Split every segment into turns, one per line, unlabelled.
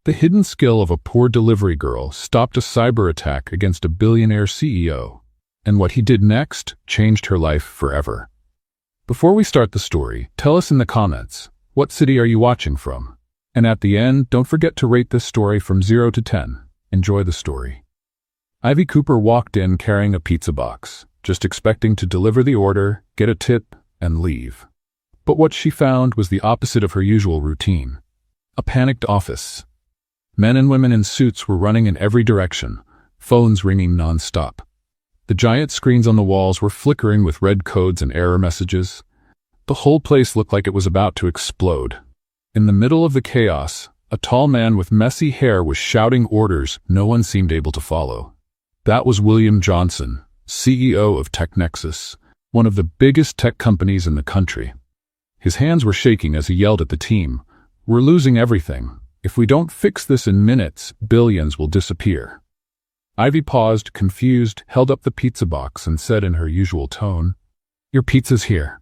The hidden skill of a poor delivery girl stopped a cyber attack against a billionaire CEO, and what he did next changed her life forever. Before we start the story, tell us in the comments, what city are you watching from? And at the end, don't forget to rate this story from 0 to 10. Enjoy the story. Ivy Cooper walked in carrying a pizza box, just expecting to deliver the order, get a tip, and leave. But what she found was the opposite of her usual routine. A panicked office. Men and women in suits were running in every direction, phones ringing non-stop. The giant screens on the walls were flickering with red codes and error messages. The whole place looked like it was about to explode. In the middle of the chaos, a tall man with messy hair was shouting orders no one seemed able to follow. That was William Johnson, CEO of TechNexus, one of the biggest tech companies in the country. His hands were shaking as he yelled at the team, "We're losing everything. If we don't fix this in minutes, billions will disappear." Ivy paused, confused, held up the pizza box and said in her usual tone, "Your pizza's here."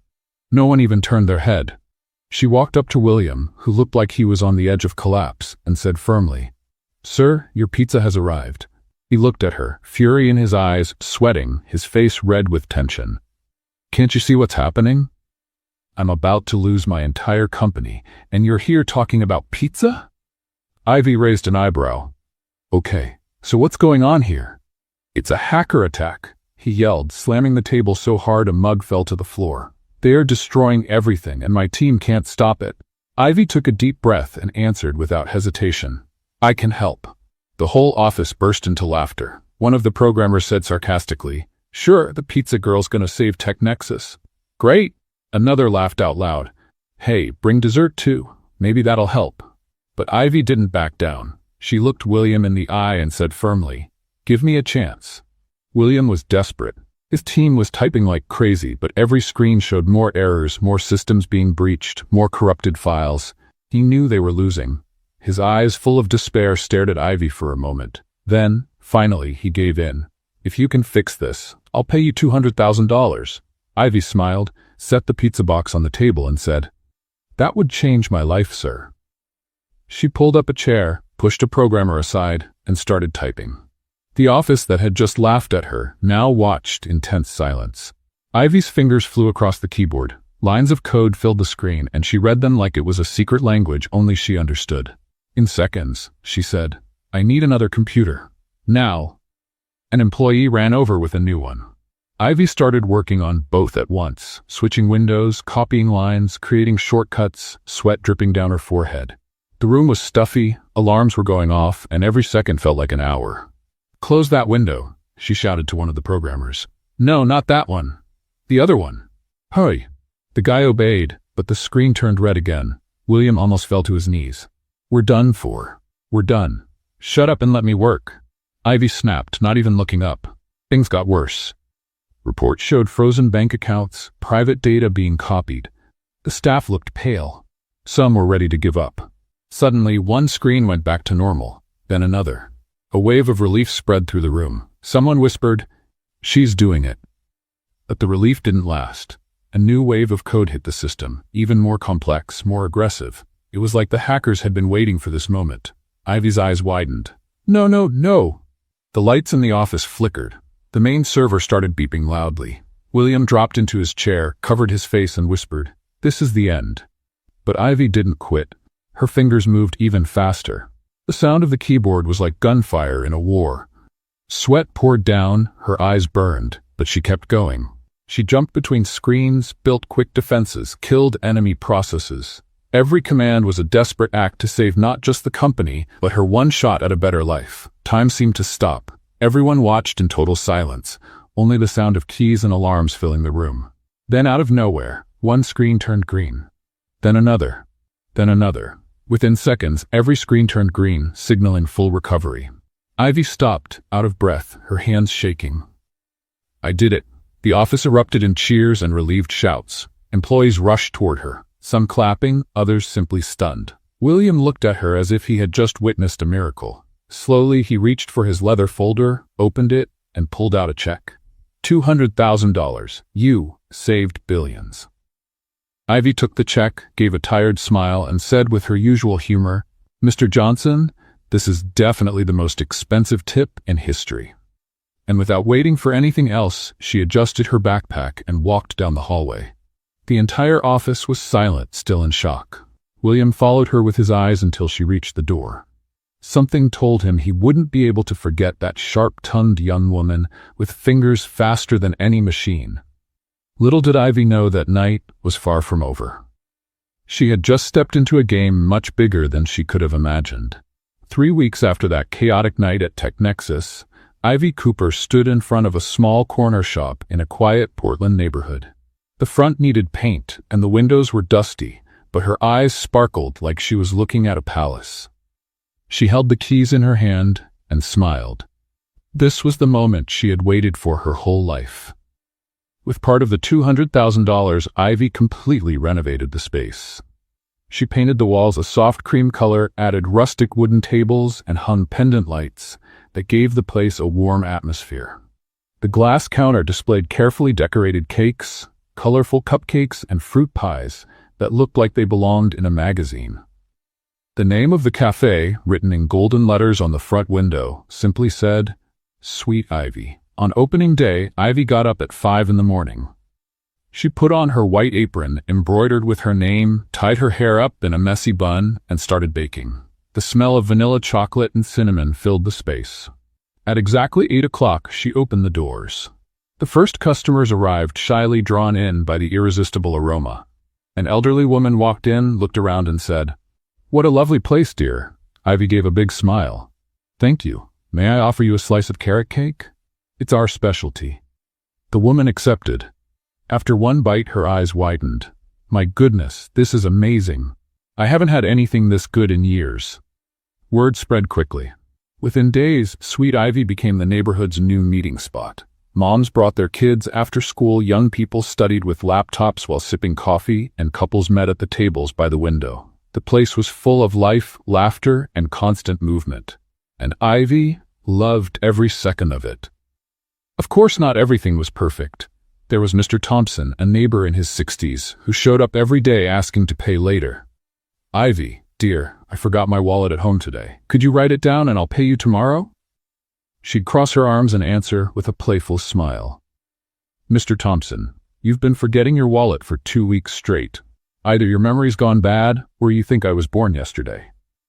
No one even turned their head. She walked up to William, who looked like he was on the edge of collapse, and said firmly, "Sir, your pizza has arrived." He looked at her, fury in his eyes, sweating, his face red with tension. "Can't you see what's happening? I'm about to lose my entire company, and you're here talking about pizza?" Ivy raised an eyebrow. "Okay, so what's going on here?" "It's a hacker attack," he yelled, slamming the table so hard a mug fell to the floor. "They're destroying everything, and my team can't stop it." Ivy took a deep breath and answered without hesitation, "I can help." The whole office burst into laughter. One of the programmers said sarcastically, "Sure, the pizza girl's gonna save TechNexus." "Great!" Another laughed out loud. "Hey, bring dessert too. Maybe that'll help." But Ivy didn't back down. She looked William in the eye and said firmly, "Give me a chance." William was desperate. His team was typing like crazy, but every screen showed more errors, more systems being breached, more corrupted files. He knew they were losing. His eyes, full of despair, stared at Ivy for a moment. Then, finally, he gave in. "If you can fix this, I'll pay you $200,000. Ivy smiled, set the pizza box on the table and said, "That would change my life, sir." She pulled up a chair, pushed a programmer aside, and started typing. The office that had just laughed at her now watched in tense silence. Ivy's fingers flew across the keyboard. Lines of code filled the screen, and she read them like it was a secret language only she understood. "In seconds," she said, "I need another computer. Now." An employee ran over with a new one. Ivy started working on both at once, switching windows, copying lines, creating shortcuts, sweat dripping down her forehead. The room was stuffy, alarms were going off, and every second felt like an hour. "Close that window," she shouted to one of the programmers. "No, not that one. The other one. Hurry." The guy obeyed, but the screen turned red again. William almost fell to his knees. "We're done for. We're done. Shut up and let me work." Ivy snapped, not even looking up. Things got worse. Reports showed frozen bank accounts, private data being copied. The staff looked pale. Some were ready to give up. Suddenly, one screen went back to normal, then another. A wave of relief spread through the room. Someone whispered, "She's doing it." But the relief didn't last. A new wave of code hit the system, even more complex, more aggressive. It was like the hackers had been waiting for this moment. Ivy's eyes widened. "No, no, no!" The lights in the office flickered. The main server started beeping loudly. William dropped into his chair, covered his face, and whispered, "This is the end." But Ivy didn't quit. Her fingers moved even faster. The sound of the keyboard was like gunfire in a war. Sweat poured down, her eyes burned, but she kept going. She jumped between screens, built quick defenses, killed enemy processes. Every command was a desperate act to save not just the company, but her one shot at a better life. Time seemed to stop. Everyone watched in total silence, only the sound of keys and alarms filling the room. Then out of nowhere, one screen turned green. Then another. Then another. Within seconds, every screen turned green, signaling full recovery. Ivy stopped, out of breath, her hands shaking. "I did it." The office erupted in cheers and relieved shouts. Employees rushed toward her, some clapping, others simply stunned. William looked at her as if he had just witnessed a miracle. Slowly, he reached for his leather folder, opened it, and pulled out a check. $200,000. You saved billions. Ivy took the check, gave a tired smile, and said with her usual humor, "Mr. Johnson, This is definitely the most expensive tip in history. And without waiting for anything else, she adjusted her backpack and walked down the hallway. The entire office was silent, still in shock. William followed her with his eyes until she reached the door. Something told him he wouldn't be able to forget that sharp-tongued young woman with fingers faster than any machine. Little did Ivy know that night was far from over. She had just stepped into a game much bigger than she could have imagined. 3 weeks after that chaotic night at TechNexus, Ivy Cooper stood in front of a small corner shop in a quiet Portland neighborhood. The front needed paint and the windows were dusty, but her eyes sparkled like she was looking at a palace. She held the keys in her hand and smiled. This was the moment she had waited for her whole life. With part of the $200,000, Ivy completely renovated the space. She painted the walls a soft cream color, added rustic wooden tables, and hung pendant lights that gave the place a warm atmosphere. The glass counter displayed carefully decorated cakes, colorful cupcakes, and fruit pies that looked like they belonged in a magazine. The name of the cafe, written in golden letters on the front window, simply said, Sweet Ivy. On opening day, Ivy got up at 5 in the morning. She put on her white apron, embroidered with her name, tied her hair up in a messy bun, and started baking. The smell of vanilla chocolate and cinnamon filled the space. At exactly 8 o'clock, she opened the doors. The first customers arrived, shyly drawn in by the irresistible aroma. An elderly woman walked in, looked around, and said, What a lovely place, dear. Ivy gave a big smile. Thank you. May I offer you a slice of carrot cake? It's our specialty. The woman accepted. After one bite, her eyes widened. My goodness, this is amazing. I haven't had anything this good in years. Word spread quickly. Within days, Sweet Ivy became the neighborhood's new meeting spot. Moms brought their kids after school, young people studied with laptops while sipping coffee, and couples met at the tables by the window. The place was full of life, laughter, and constant movement. And Ivy loved every second of it. Of course, not everything was perfect. There was Mr. Thompson, a neighbor in his 60s, who showed up every day asking to pay later. Ivy, dear, I forgot my wallet at home today. Could you write it down and I'll pay you tomorrow? She'd cross her arms and answer with a playful smile. Mr. Thompson, you've been forgetting your wallet for 2 weeks straight. Either your memory's gone bad or you think I was born yesterday.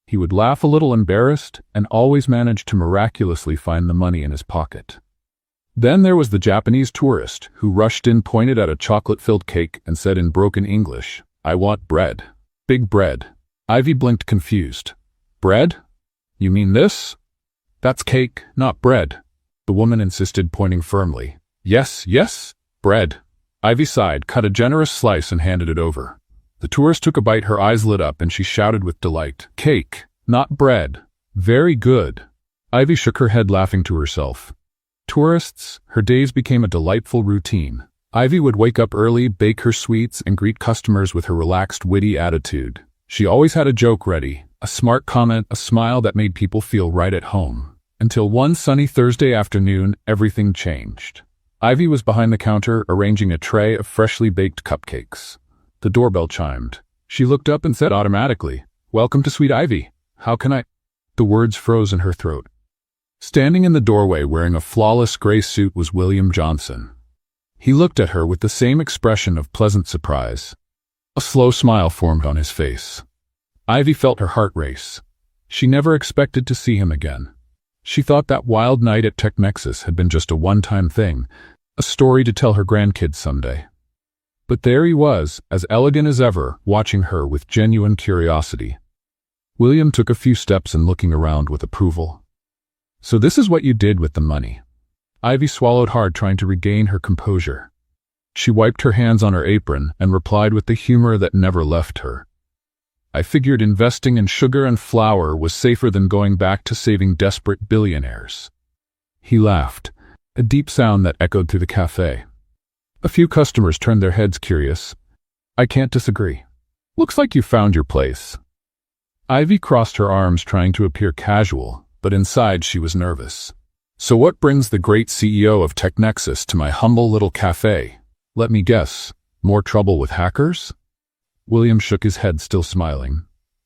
He would laugh a little embarrassed and always manage to miraculously find the money in his pocket. Then there was the Japanese tourist who rushed in, pointed at a chocolate-filled cake, and said in broken English, I want bread. Big bread. Ivy blinked, confused. Bread? You mean this? That's cake, not bread. The woman insisted, pointing firmly. Yes, yes, bread. Ivy sighed, cut a generous slice, and handed it over. The tourist took a bite, her eyes lit up, and she shouted with delight. Cake, not bread. Very good. Ivy shook her head, laughing to herself. Tourists, her days became a delightful routine. Ivy would wake up early, bake her sweets, and greet customers with her relaxed, witty attitude. She always had a joke ready, a smart comment, a smile that made people feel right at home. Until one sunny Thursday afternoon, everything changed. Ivy was behind the counter, arranging a tray of freshly baked cupcakes. The doorbell chimed. She looked up and said automatically, Welcome to Sweet Ivy. How can I? The words froze in her throat. Standing in the doorway wearing a flawless gray suit was William Johnson. He looked at her with the same expression of pleasant surprise. A slow smile formed on his face. Ivy felt her heart race. She never expected to see him again. She thought that wild night at TechNexus had been just a one-time thing, a story to tell her grandkids someday. But there he was, as elegant as ever, watching her with genuine curiosity. William took a few steps and looking around with approval. So this is what you did with the money. Ivy swallowed hard, trying to regain her composure. She wiped her hands on her apron and replied with the humor that never left her. I figured investing in sugar and flour was safer than going back to saving desperate billionaires. He laughed, a deep sound that echoed through the cafe. A few customers turned their heads, curious. I can't disagree. Looks like you found your place. Ivy crossed her arms, trying to appear casual, but inside she was nervous. So what brings the great CEO of TechNexus to my humble little cafe? Let me guess, more trouble with hackers? William shook his head, still smiling.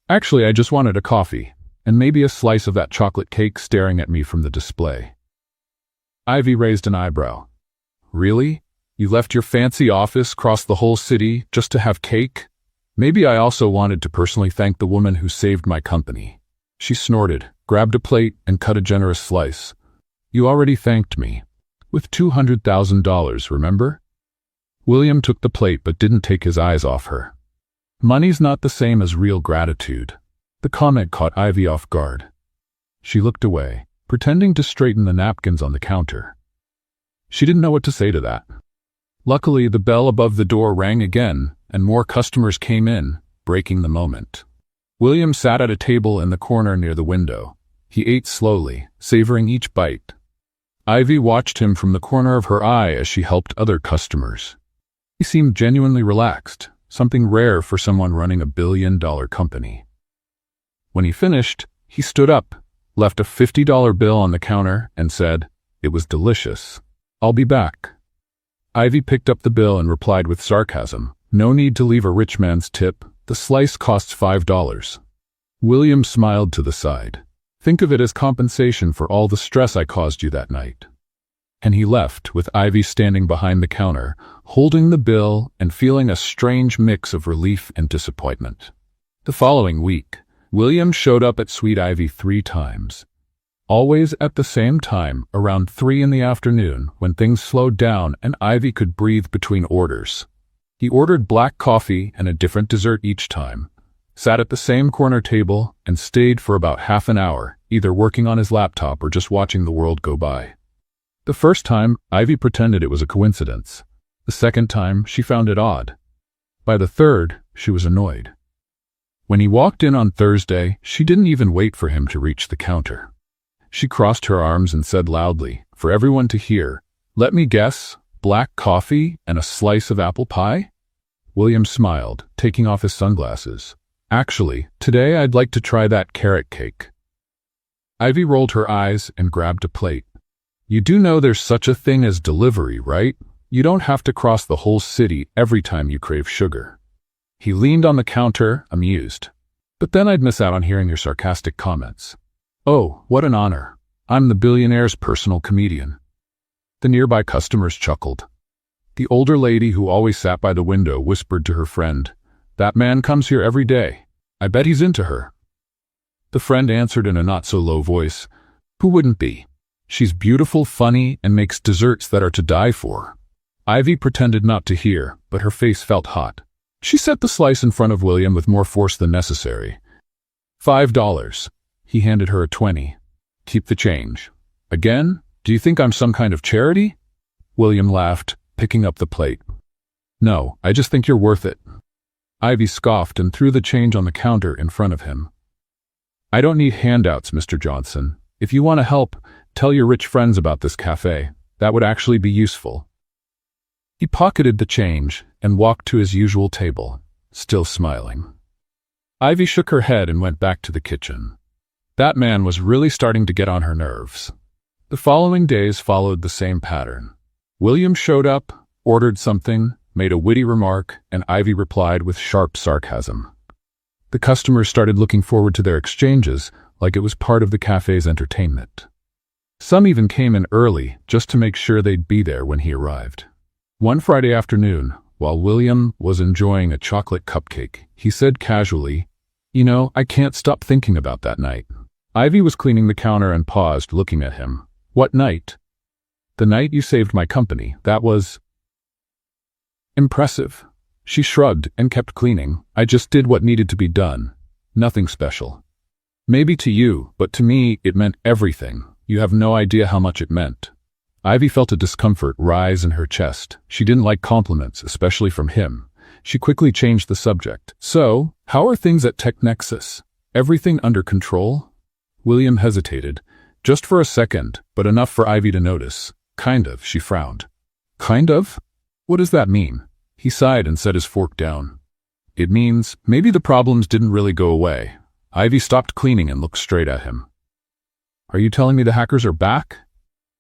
Actually, I just wanted a coffee. and maybe a slice of that chocolate cake staring at me from the display. Ivy raised an eyebrow. Really? You left your fancy office, crossed the whole city, just to have cake? Maybe I also wanted to personally thank the woman who saved my company. She snorted, grabbed a plate, and cut a generous slice. You already thanked me. With $200,000, remember? William took the plate but didn't take his eyes off her. Money's not the same as real gratitude. The comment caught Ivy off guard. She looked away, pretending to straighten the napkins on the counter. She didn't know what to say to that. Luckily, the bell above the door rang again, and more customers came in, breaking the moment. William sat at a table in the corner near the window. He ate slowly, savoring each bite. Ivy watched him from the corner of her eye as she helped other customers. He seemed genuinely relaxed, something rare for someone running a billion-dollar company. When he finished, he stood up, left a $50 bill on the counter, and said, "It was delicious. I'll be back." Ivy picked up the bill and replied with sarcasm, "No need to leave a rich man's tip. The slice costs $5. William smiled to the side. "Think of it as compensation for all the stress I caused you that night." And he left, with Ivy standing behind the counter, holding the bill and feeling a strange mix of relief and disappointment. The following week, William showed up at Sweet Ivy 3 times. Always at the same time, around 3 in the afternoon, when things slowed down and Ivy could breathe between orders. He ordered black coffee and a different dessert each time, sat at the same corner table, and stayed for about half an hour, either working on his laptop or just watching the world go by. The first time, Ivy pretended it was a coincidence. The second time, she found it odd. By the third, she was annoyed. When he walked in on Thursday, she didn't even wait for him to reach the counter. She crossed her arms and said loudly, for everyone to hear, "Let me guess, black coffee and a slice of apple pie?" William smiled, taking off his sunglasses. "Actually, today I'd like to try that carrot cake." Ivy rolled her eyes and grabbed a plate. "You do know there's such a thing as delivery, right? You don't have to cross the whole city every time you crave sugar." He leaned on the counter, amused. "But then I'd miss out on hearing your sarcastic comments." "Oh, what an honor. I'm the billionaire's personal comedian." The nearby customers chuckled. The older lady who always sat by the window whispered to her friend, "That man comes here every day. I bet he's into her." The friend answered in a not-so-low voice, "Who wouldn't be? She's beautiful, funny, and makes desserts that are to die for." Ivy pretended not to hear, but her face felt hot. She set the slice in front of William with more force than necessary. $5. He handed her a 20. "Keep the change." "Again? Do you think I'm some kind of charity?" William laughed, picking up the plate. "No, I just think you're worth it." Ivy scoffed and threw the change on the counter in front of him. "I don't need handouts, Mr. Johnson. If you want to help, tell your rich friends about this cafe. That would actually be useful." He pocketed the change and walked to his usual table, still smiling. Ivy shook her head and went back to the kitchen. That man was really starting to get on her nerves. The following days followed the same pattern. William showed up, ordered something, made a witty remark, and Ivy replied with sharp sarcasm. The customers started looking forward to their exchanges like it was part of the cafe's entertainment. Some even came in early just to make sure they'd be there when he arrived. One Friday afternoon, while William was enjoying a chocolate cupcake, he said casually, "You know, I can't stop thinking about that night." Ivy was cleaning the counter and paused, looking at him. "What night?" "The night you saved my company. That was impressive." She shrugged and kept cleaning. "I just did what needed to be done. Nothing special." "Maybe to you, but to me, it meant everything. You have no idea how much it meant." Ivy felt a discomfort rise in her chest. She didn't like compliments, especially from him. She quickly changed the subject. "So, how are things at TechNexus? Everything under control?" William hesitated, just for a second, but enough for Ivy to notice. "Kind of," she frowned. "Kind of? What does that mean?" He sighed and set his fork down. "It means maybe the problems didn't really go away." Ivy stopped cleaning and looked straight at him. "Are you telling me the hackers are back?"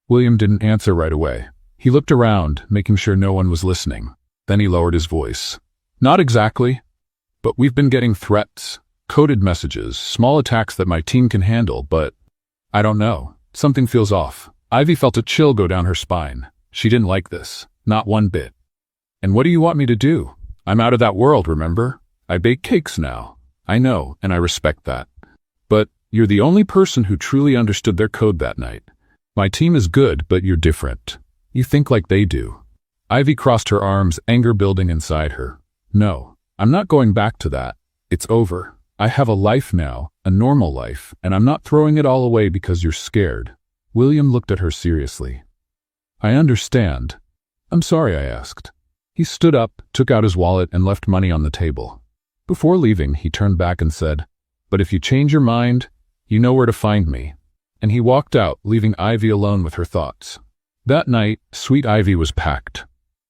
William didn't answer right away. He looked around, making sure no one was listening. Then he lowered his voice. "Not exactly, but we've been getting threats. Coded messages, small attacks that my team can handle, but I don't know. Something feels off. Ivy felt a chill go down her spine. She didn't like this. Not one bit. And what do you want me to do? I'm out of that world, remember? I bake cakes now. I know, and I respect that. But you're the only person who truly understood their code that night. My team is good, but you're different. You think like they do. Ivy crossed her arms, anger building inside her. No, I'm not going back to that. It's over. I have a life now, a normal life, and I'm not throwing it all away because you're scared. William looked at her seriously. I understand. I'm sorry, I asked. He stood up, took out his wallet, and left money on the table. Before leaving, he turned back and said, "But if you change your mind, you know where to find me." And he walked out, leaving Ivy alone with her thoughts. That night, Sweet Ivy was packed.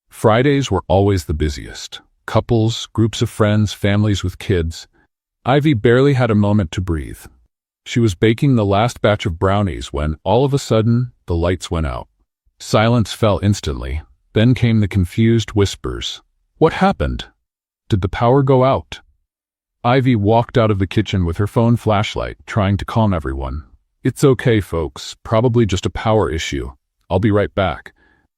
Fridays were always the busiest. Couples, groups of friends, families with kids. Ivy barely had a moment to breathe. She was baking the last batch of brownies when, all of a sudden, the lights went out. Silence fell instantly. Then came the confused whispers. What happened? Did the power go out? Ivy walked out of the kitchen with her phone flashlight, trying to calm everyone. It's okay, folks. Probably just a power issue. I'll be right back.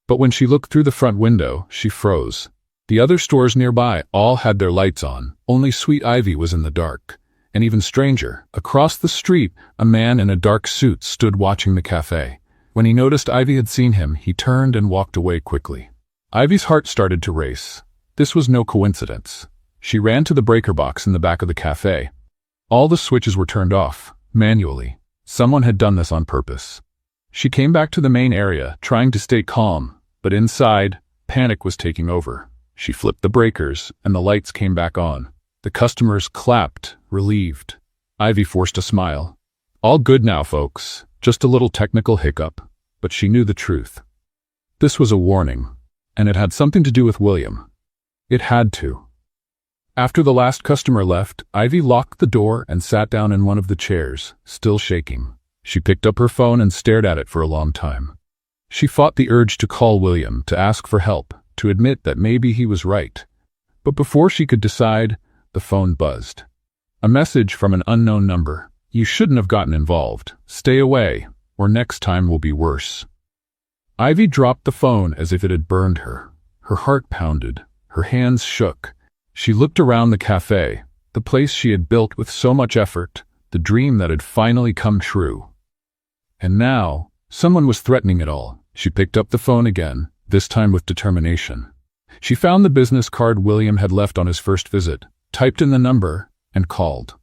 But when she looked through the front window, she froze. The other stores nearby all had their lights on. Only Sweet Ivy was in the dark. And even stranger, across the street, a man in a dark suit stood watching the cafe. When he noticed Ivy had seen him, he turned and walked away quickly. Ivy's heart started to race. This was no coincidence. She ran to the breaker box in the back of the cafe. All the switches were turned off, manually. Someone had done this on purpose. She came back to the main area, trying to stay calm, but inside, panic was taking over. She flipped the breakers, and the lights came back on. The customers clapped, relieved. Ivy forced a smile. All good now, folks. Just a little technical hiccup. But she knew the truth. This was a warning, and it had something to do with William. It had to. After the last customer left, Ivy locked the door and sat down in one of the chairs, still shaking. She picked up her phone and stared at it for a long time. She fought the urge to call William, to ask for help, to admit that maybe he was right. But before she could decide, the phone buzzed. A message from an unknown number. You shouldn't have gotten involved. Stay away, or next time will be worse. Ivy dropped the phone as if it had burned her. Her heart pounded. Her hands shook. She looked around the cafe, the place she had built with so much effort, the dream that had finally come true. And now, someone was threatening it all. She picked up the phone again, this time with determination. She found the business card William had left on his first visit, typed in the number, and called.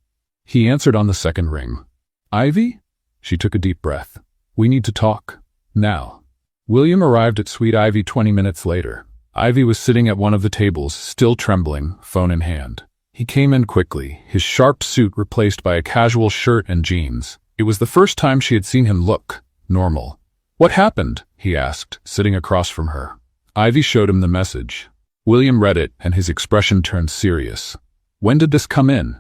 He answered on the second ring. Ivy? She took a deep breath. We need to talk. Now. William arrived at Sweet Ivy 20 minutes later. Ivy was sitting at one of the tables, still trembling, phone in hand. He came in quickly, his sharp suit replaced by a casual shirt and jeans. It was the first time she had seen him look normal. What happened? He asked, sitting across from her. Ivy showed him the message. William read it, and his expression turned serious. When did this come in?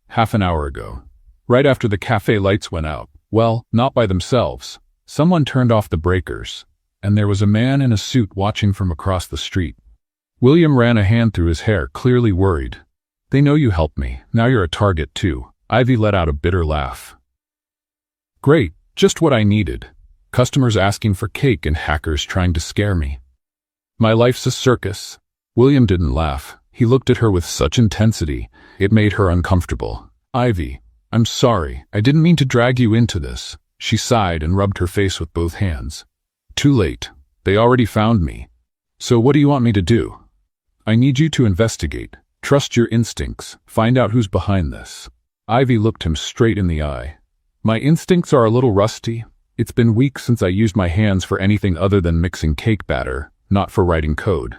Half an hour ago. Right after the cafe lights went out. Well, not by themselves. Someone turned off the breakers, and there was a man in a suit watching from across the street. William ran a hand through his hair, clearly worried. They know you helped me. Now you're a target, too. Ivy let out a bitter laugh. Great, just what I needed. Customers asking for cake and hackers trying to scare me. My life's a circus. William didn't laugh. He looked at her with such intensity, it made her uncomfortable. Ivy, I'm sorry. I didn't mean to drag you into this. She sighed and rubbed her face with both hands. Too late. They already found me. So what do you want me to do? I need you to investigate. Trust your instincts. Find out who's behind this. Ivy looked him straight in the eye. My instincts are a little rusty. It's been weeks since I used my hands for anything other than mixing cake batter, not for writing code.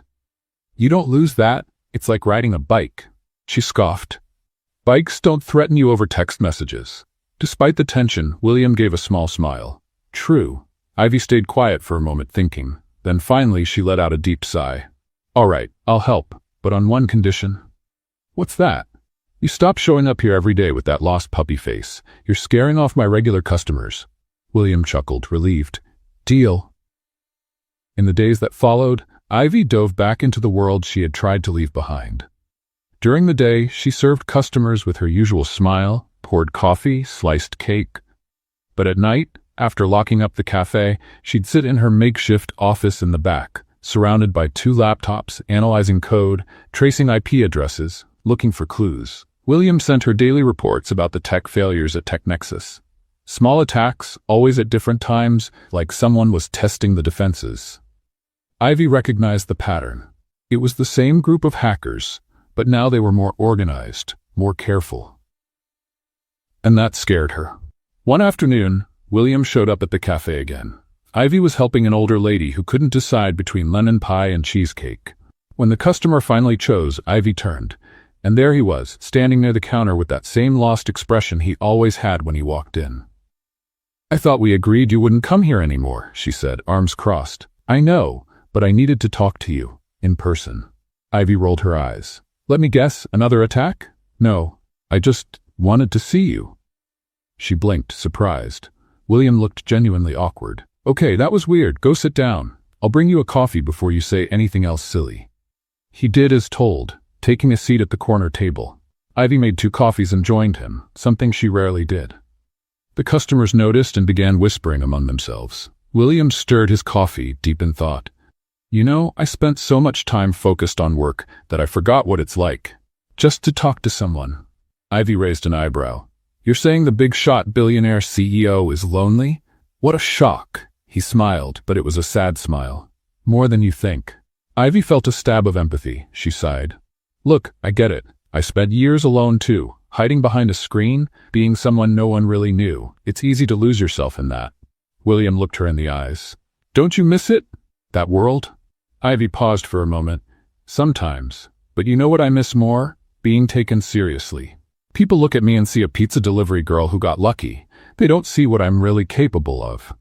You don't lose that. It's like riding a bike. She scoffed. Bikes don't threaten you over text messages. Despite the tension, William gave a small smile. True. Ivy stayed quiet for a moment thinking. Then finally she let out a deep sigh. All right, I'll help, but on one condition. What's that? You stop showing up here every day with that lost puppy face. You're scaring off my regular customers. William chuckled, relieved. Deal. In the days that followed, Ivy dove back into the world she had tried to leave behind. During the day, she served customers with her usual smile, poured coffee, sliced cake. But at night, after locking up the cafe, she'd sit in her makeshift office in the back, surrounded by 2 laptops, analyzing code, tracing IP addresses, looking for clues. William sent her daily reports about the tech failures at TechNexus. Small attacks, always at different times, like someone was testing the defenses. Ivy recognized the pattern. It was the same group of hackers, but now they were more organized, more careful. And that scared her. One afternoon, William showed up at the cafe again. Ivy was helping an older lady who couldn't decide between lemon pie and cheesecake. When the customer finally chose, Ivy turned, and there he was, standing near the counter with that same lost expression he always had when he walked in. "I thought we agreed you wouldn't come here anymore," she said, arms crossed. "I know, but I needed to talk to you, in person." Ivy rolled her eyes. "Let me guess, another attack?" "No, I just wanted to see you." She blinked, surprised. William looked genuinely awkward. "Okay, that was weird. Go sit down. I'll bring you a coffee before you say anything else silly." He did as told, taking a seat at the corner table. Ivy made 2 coffees and joined him, something she rarely did. The customers noticed and began whispering among themselves. William stirred his coffee, deep in thought. "You know, I spent so much time focused on work that I forgot what it's like. Just to talk to someone." Ivy raised an eyebrow. "You're saying the big-shot billionaire CEO is lonely? What a shock." He smiled, but it was a sad smile. "More than you think." Ivy felt a stab of empathy. She sighed. "Look, I get it. I spent years alone too, hiding behind a screen, being someone no one really knew. It's easy to lose yourself in that." William looked her in the eyes. "Don't you miss it? That world?" Ivy paused for a moment. "Sometimes. But you know what I miss more? Being taken seriously. People look at me and see a pizza delivery girl who got lucky. They don't see what I'm really capable of."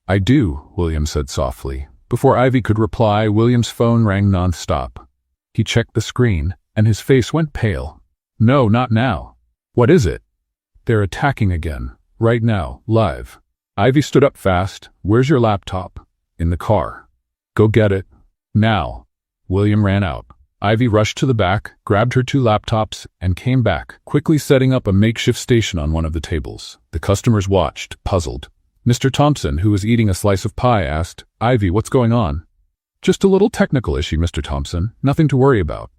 "I do," William said softly. Before Ivy could reply, William's phone rang non-stop. He checked the screen, and his face went pale. "No, not now." "What is it?" "They're attacking again. Right now, live." Ivy stood up fast. "Where's your laptop?" "In the car." "Go get it. Now." William ran out. Ivy rushed to the back, grabbed her 2 laptops, and came back, quickly setting up a makeshift station on one of the tables. The customers watched, puzzled. Mr. Thompson, who was eating a slice of pie, asked, "Ivy, what's going on?" "Just a little technical issue, Mr. Thompson. Nothing to worry about."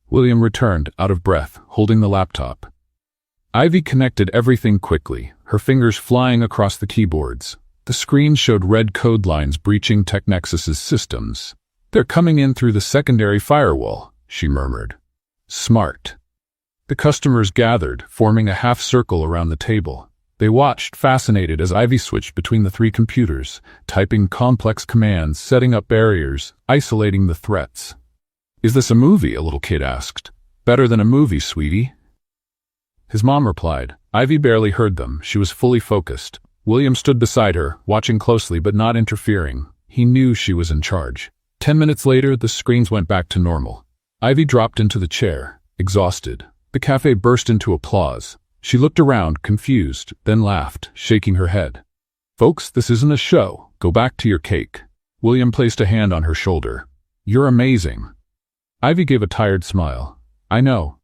William returned, out of breath, holding the laptop. Ivy connected everything quickly, her fingers flying across the keyboards. The screen showed red code lines breaching TechNexus's systems. "They're coming in through the secondary firewall," she murmured. "Smart." The customers gathered, forming a half-circle around the table. They watched, fascinated, as Ivy switched between the 3 computers, typing complex commands, setting up barriers, isolating the threats. "Is this a movie?" a little kid asked. "Better than a movie, sweetie." His mom replied. Ivy barely heard them. She was fully focused. William stood beside her, watching closely but not interfering. He knew she was in charge. 10 minutes later, the screens went back to normal. Ivy dropped into the chair, exhausted. The cafe burst into applause. She looked around, confused, then laughed, shaking her head. "Folks, this isn't a show. Go back to your cake." William placed a hand on her shoulder. "You're amazing." Ivy gave a tired smile. "I know."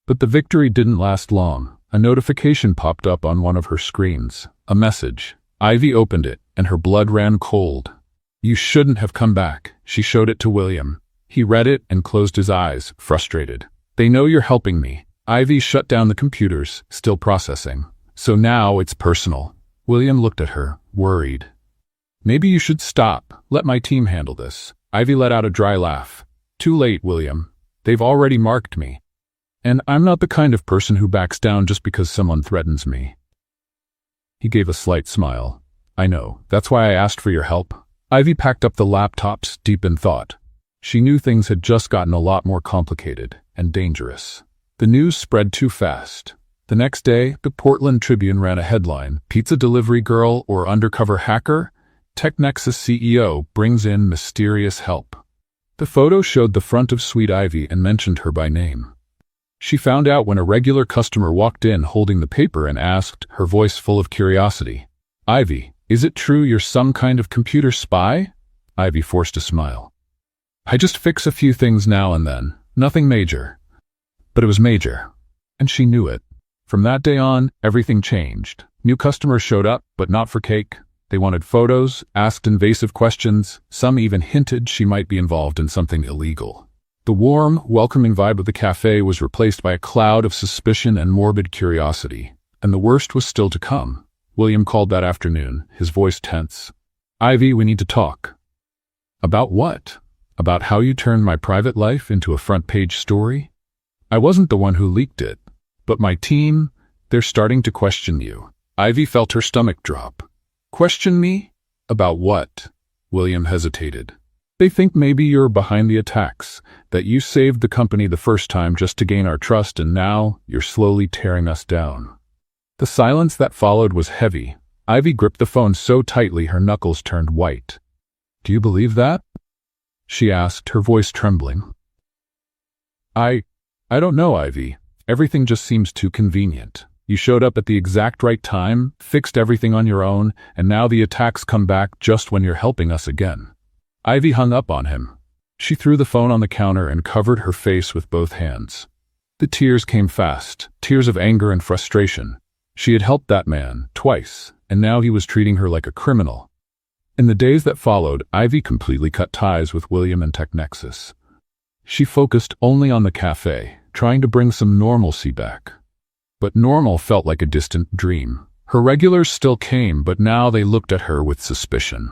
But the victory didn't last long. A notification popped up on one of her screens. A message. Ivy opened it, and her blood ran cold. "You shouldn't have come back." She showed it to William. He read it and closed his eyes, frustrated. "They know you're helping me." Ivy shut down the computers, still processing. "So now it's personal." William looked at her, worried. "Maybe you should stop. Let my team handle this." Ivy let out a dry laugh. "Too late, William. They've already marked me. And I'm not the kind of person who backs down just because someone threatens me." He gave a slight smile. "I know. That's why I asked for your help." Ivy packed up the laptops, deep in thought. She knew things had just gotten a lot more complicated and dangerous. The news spread too fast. The next day, the Portland Tribune ran a headline, "Pizza Delivery Girl or Undercover Hacker? TechNexus CEO Brings in Mysterious Help." The photo showed the front of Sweet Ivy and mentioned her by name. She found out when a regular customer walked in holding the paper and asked, her voice full of curiosity, "Ivy, is it true you're some kind of computer spy?" Ivy forced a smile. "I just fix a few things now and then. Nothing major." But it was major, and she knew it. From that day on, everything changed. New customers showed up, but not for cake. They wanted photos, asked invasive questions, some even hinted she might be involved in something illegal. The warm, welcoming vibe of the cafe was replaced by a cloud of suspicion and morbid curiosity. And the worst was still to come. William called that afternoon, his voice tense. "Ivy, we need to talk." "About what? About how you turned my private life into a front-page story? I wasn't the one who leaked it. But my team, they're starting to question you." Ivy felt her stomach drop. "Question me? About what?" William hesitated. "They think maybe you're behind the attacks, that you saved the company the first time just to gain our trust, and now you're slowly tearing us down." The silence that followed was heavy. Ivy gripped the phone so tightly her knuckles turned white. "Do you believe that?" she asked, her voice trembling. I don't know, Ivy. Everything just seems too convenient. You showed up at the exact right time, fixed everything on your own, and now the attacks come back just when you're helping us again." Ivy hung up on him. She threw the phone on the counter and covered her face with both hands. The tears came fast, tears of anger and frustration. She had helped that man, twice, and now he was treating her like a criminal. In the days that followed, Ivy completely cut ties with William and TechNexus. She focused only on the cafe, trying to bring some normalcy back. But normal felt like a distant dream. Her regulars still came, but now they looked at her with suspicion.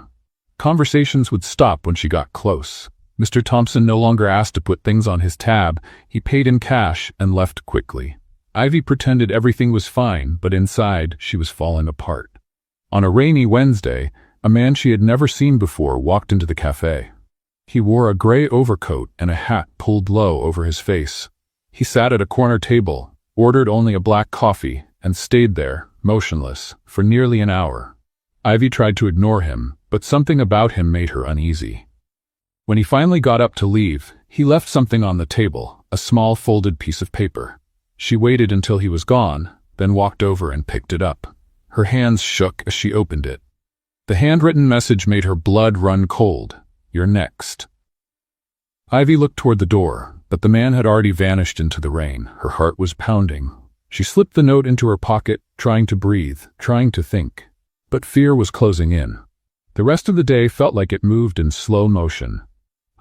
Conversations would stop when she got close. Mr. Thompson no longer asked to put things on his tab. He paid in cash and left quickly. Ivy pretended everything was fine, but inside she was falling apart. On a rainy Wednesday, a man she had never seen before walked into the cafe. He wore a gray overcoat and a hat pulled low over his face. He sat at a corner table, ordered only a black coffee, and stayed there, motionless, for nearly an hour. Ivy tried to ignore him, but something about him made her uneasy. When he finally got up to leave, he left something on the table, a small folded piece of paper. She waited until he was gone, then walked over and picked it up. Her hands shook as she opened it. The handwritten message made her blood run cold. "You're next." Ivy looked toward the door, but the man had already vanished into the rain. Her heart was pounding. She slipped the note into her pocket, trying to breathe, trying to think. But fear was closing in. The rest of the day felt like it moved in slow motion.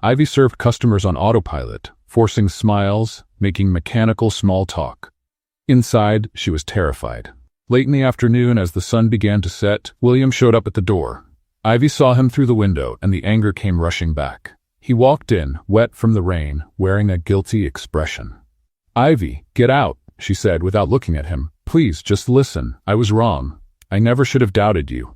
Ivy served customers on autopilot, forcing smiles, making mechanical small talk. Inside, she was terrified. Late in the afternoon, as the sun began to set, William showed up at the door. Ivy saw him through the window, and the anger came rushing back. He walked in, wet from the rain, wearing a guilty expression. "Ivy, get out," she said without looking at him. "Please, just listen. I was wrong. I never should have doubted you."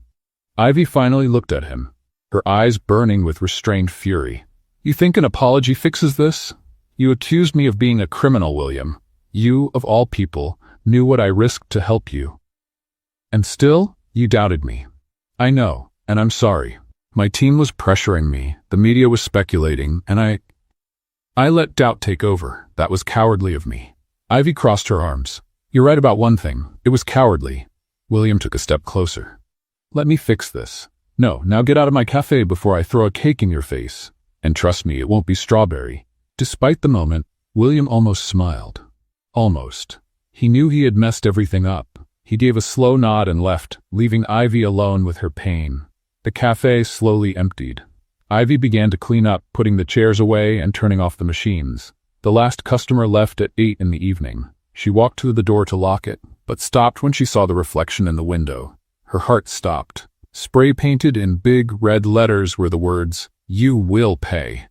Ivy finally looked at him, her eyes burning with restrained fury. "You think an apology fixes this? You accused me of being a criminal, William. You, of all people, knew what I risked to help you. And still, you doubted me. I know, and I'm sorry. My team was pressuring me, the media was speculating, and I let doubt take over. That was cowardly of me." Ivy crossed her arms. "You're right about one thing. It was cowardly." William took a step closer. "Let me fix this. No, now get out of my cafe before I throw a cake in your face. And trust me, it won't be strawberry." Despite the moment, William almost smiled. Almost. He knew he had messed everything up. He gave a slow nod and left, leaving Ivy alone with her pain. The cafe slowly emptied. Ivy began to clean up, putting the chairs away and turning off the machines. The last customer left at 8 in the evening. She walked to the door to lock it, but stopped when she saw the reflection in the window. Her heart stopped. Spray painted in big red letters were the words, "You will pay."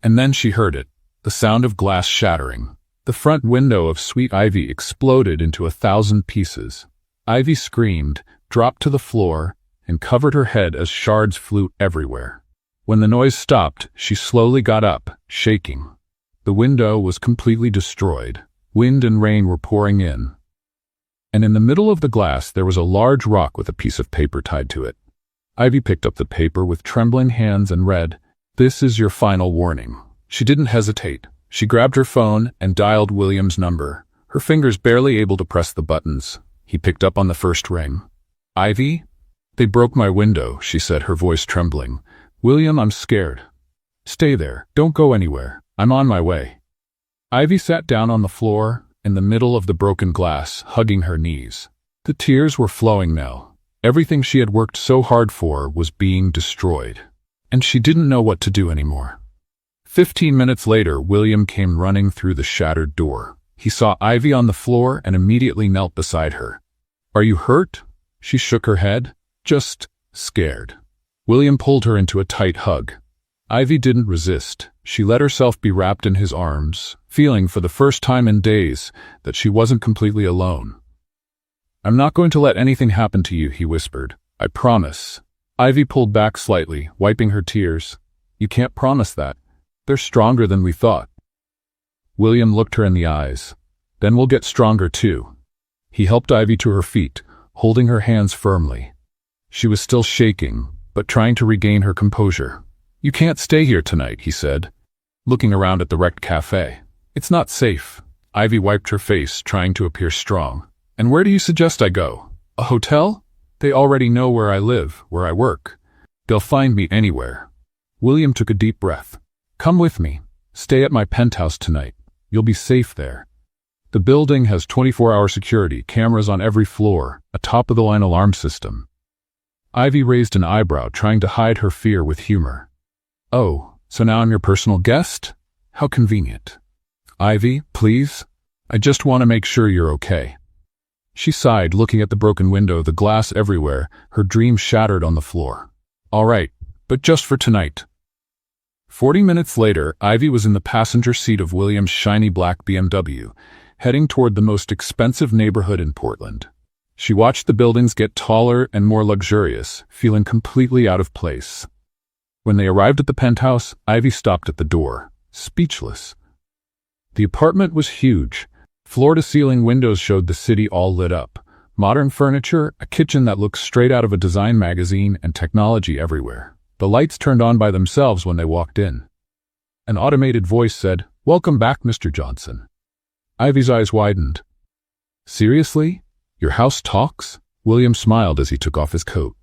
And then she heard it, the sound of glass shattering. The front window of Sweet Ivy exploded into 1,000 pieces. Ivy screamed, dropped to the floor, and covered her head as shards flew everywhere. When the noise stopped, she slowly got up, shaking. The window was completely destroyed. Wind and rain were pouring in. And in the middle of the glass there was a large rock with a piece of paper tied to it. Ivy picked up the paper with trembling hands and read, "This is your final warning." She didn't hesitate. She grabbed her phone and dialed William's number, her fingers barely able to press the buttons. He picked up on the first ring. "Ivy?" "They broke my window," she said, her voice trembling. "William, I'm scared." "Stay there. Don't go anywhere. I'm on my way." Ivy sat down on the floor, in the middle of the broken glass, hugging her knees. The tears were flowing now. Everything she had worked so hard for was being destroyed, and she didn't know what to do anymore. 15 minutes later, William came running through the shattered door. He saw Ivy on the floor and immediately knelt beside her. "Are you hurt?" She shook her head. "Just scared." William pulled her into a tight hug. Ivy didn't resist. She let herself be wrapped in his arms, feeling for the first time in days that she wasn't completely alone. "I'm not going to let anything happen to you," he whispered. "I promise." Ivy pulled back slightly, wiping her tears. "You can't promise that. They're stronger than we thought." William looked her in the eyes. "Then we'll get stronger too." He helped Ivy to her feet, holding her hands firmly. She was still shaking, but trying to regain her composure. "You can't stay here tonight," he said, looking around at the wrecked cafe. "It's not safe." Ivy wiped her face, trying to appear strong. "And where do you suggest I go? A hotel? They already know where I live, where I work. They'll find me anywhere." William took a deep breath. "Come with me. Stay at my penthouse tonight. You'll be safe there. The building has 24-hour security, cameras on every floor, a top-of-the-line alarm system." Ivy raised an eyebrow, trying to hide her fear with humor. "Oh, so now I'm your personal guest? How convenient." "Ivy, please. I just want to make sure you're okay." She sighed, looking at the broken window, the glass everywhere, her dream shattered on the floor. "All right, but just for tonight." 40 minutes later, Ivy was in the passenger seat of William's shiny black BMW, heading toward the most expensive neighborhood in Portland. She watched the buildings get taller and more luxurious, feeling completely out of place. When they arrived at the penthouse, Ivy stopped at the door, speechless. The apartment was huge. Floor-to-ceiling windows showed the city all lit up. Modern furniture, a kitchen that looked straight out of a design magazine, and technology everywhere. The lights turned on by themselves when they walked in. An automated voice said, "Welcome back, Mr. Johnson." Ivy's eyes widened. "Seriously? Your house talks?" William smiled as he took off his coat.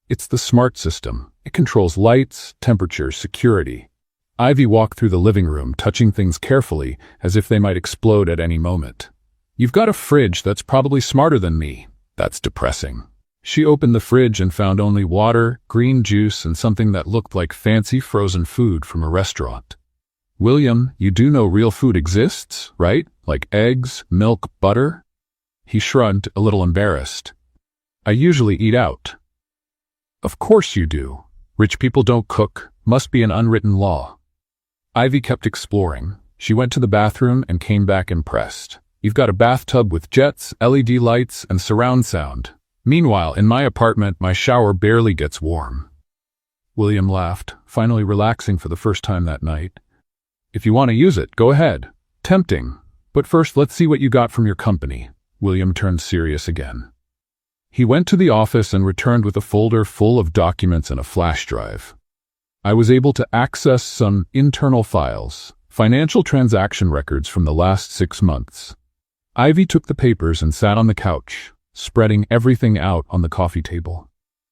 "It's the smart system. It controls lights, temperature, security." Ivy walked through the living room, touching things carefully, as if they might explode at any moment. "You've got a fridge that's probably smarter than me." "That's depressing." She opened the fridge and found only water, green juice, and something that looked like fancy frozen food from a restaurant. "William, you do know real food exists, right? Like eggs, milk, butter?" He shrugged, a little embarrassed. "I usually eat out." "Of course you do. Rich people don't cook. Must be an unwritten law." Ivy kept exploring. She went to the bathroom and came back impressed. "You've got a bathtub with jets, LED lights, and surround sound. Meanwhile, in my apartment, my shower barely gets warm." William laughed, finally relaxing for the first time that night. "If you want to use it, go ahead. Tempting. But first, let's see what you got from your company." William turned serious again. He went to the office and returned with a folder full of documents and a flash drive. "I was able to access some internal files, financial transaction records from the last 6 months." Ivy took the papers and sat on the couch, spreading everything out on the coffee table.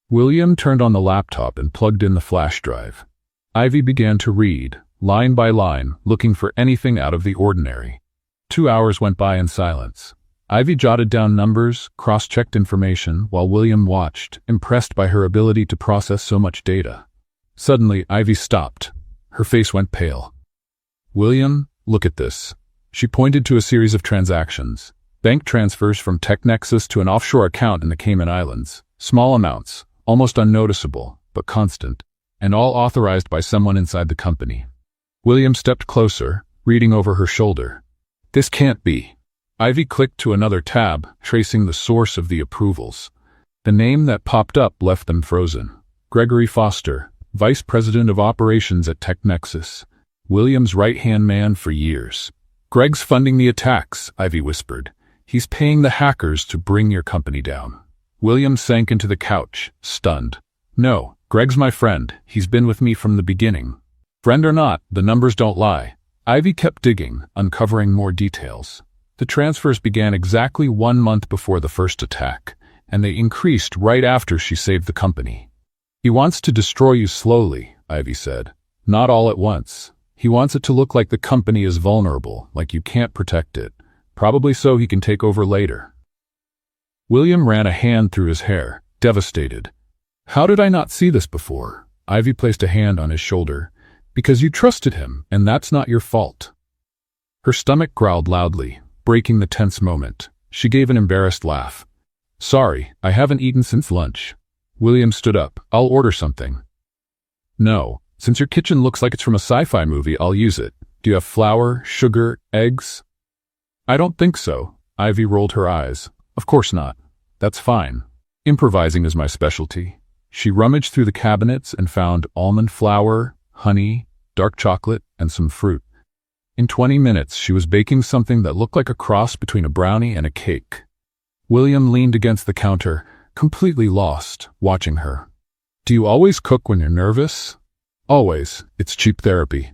William turned on the laptop and plugged in the flash drive. Ivy began to read, line by line, looking for anything out of the ordinary. 2 hours went by in silence. Ivy jotted down numbers, cross-checked information, while William watched, impressed by her ability to process so much data. Suddenly, Ivy stopped. Her face went pale. "William, look at this." She pointed to a series of transactions. Bank transfers from TechNexus to an offshore account in the Cayman Islands. Small amounts, almost unnoticeable, but constant, and all authorized by someone inside the company. William stepped closer, reading over her shoulder. "This can't be." Ivy clicked to another tab, tracing the source of the approvals. The name that popped up left them frozen. Gregory Foster, Vice President of Operations at TechNexus. William's right-hand man for years. "Greg's funding the attacks," Ivy whispered. "He's paying the hackers to bring your company down." William sank into the couch, stunned. "No, Greg's my friend. He's been with me from the beginning." Friend or not, the numbers don't lie. Ivy kept digging, uncovering more details. The transfers began exactly 1 month before the first attack, and they increased right after she saved the company. "He wants to destroy you slowly," Ivy said. "Not all at once. He wants it to look like the company is vulnerable, like you can't protect it. Probably so he can take over later. William ran a hand through his hair, devastated. How did I not see this before? Ivy placed a hand on his shoulder. Because you trusted him, and that's not your fault. Her stomach growled loudly, breaking the tense moment. She gave an embarrassed laugh. Sorry, I haven't eaten since lunch. William stood up. I'll order something. No, since your kitchen looks like it's from a sci-fi movie, I'll use it. Do you have flour, sugar, eggs? I don't think so. Ivy rolled her eyes. Of course not. That's fine. Improvising is my specialty. She rummaged through the cabinets and found almond flour, honey, dark chocolate, and some fruit. In 20 minutes, she was baking something that looked like a cross between a brownie and a cake. William leaned against the counter, completely lost, watching her. Do you always cook when you're nervous? Always. It's cheap therapy.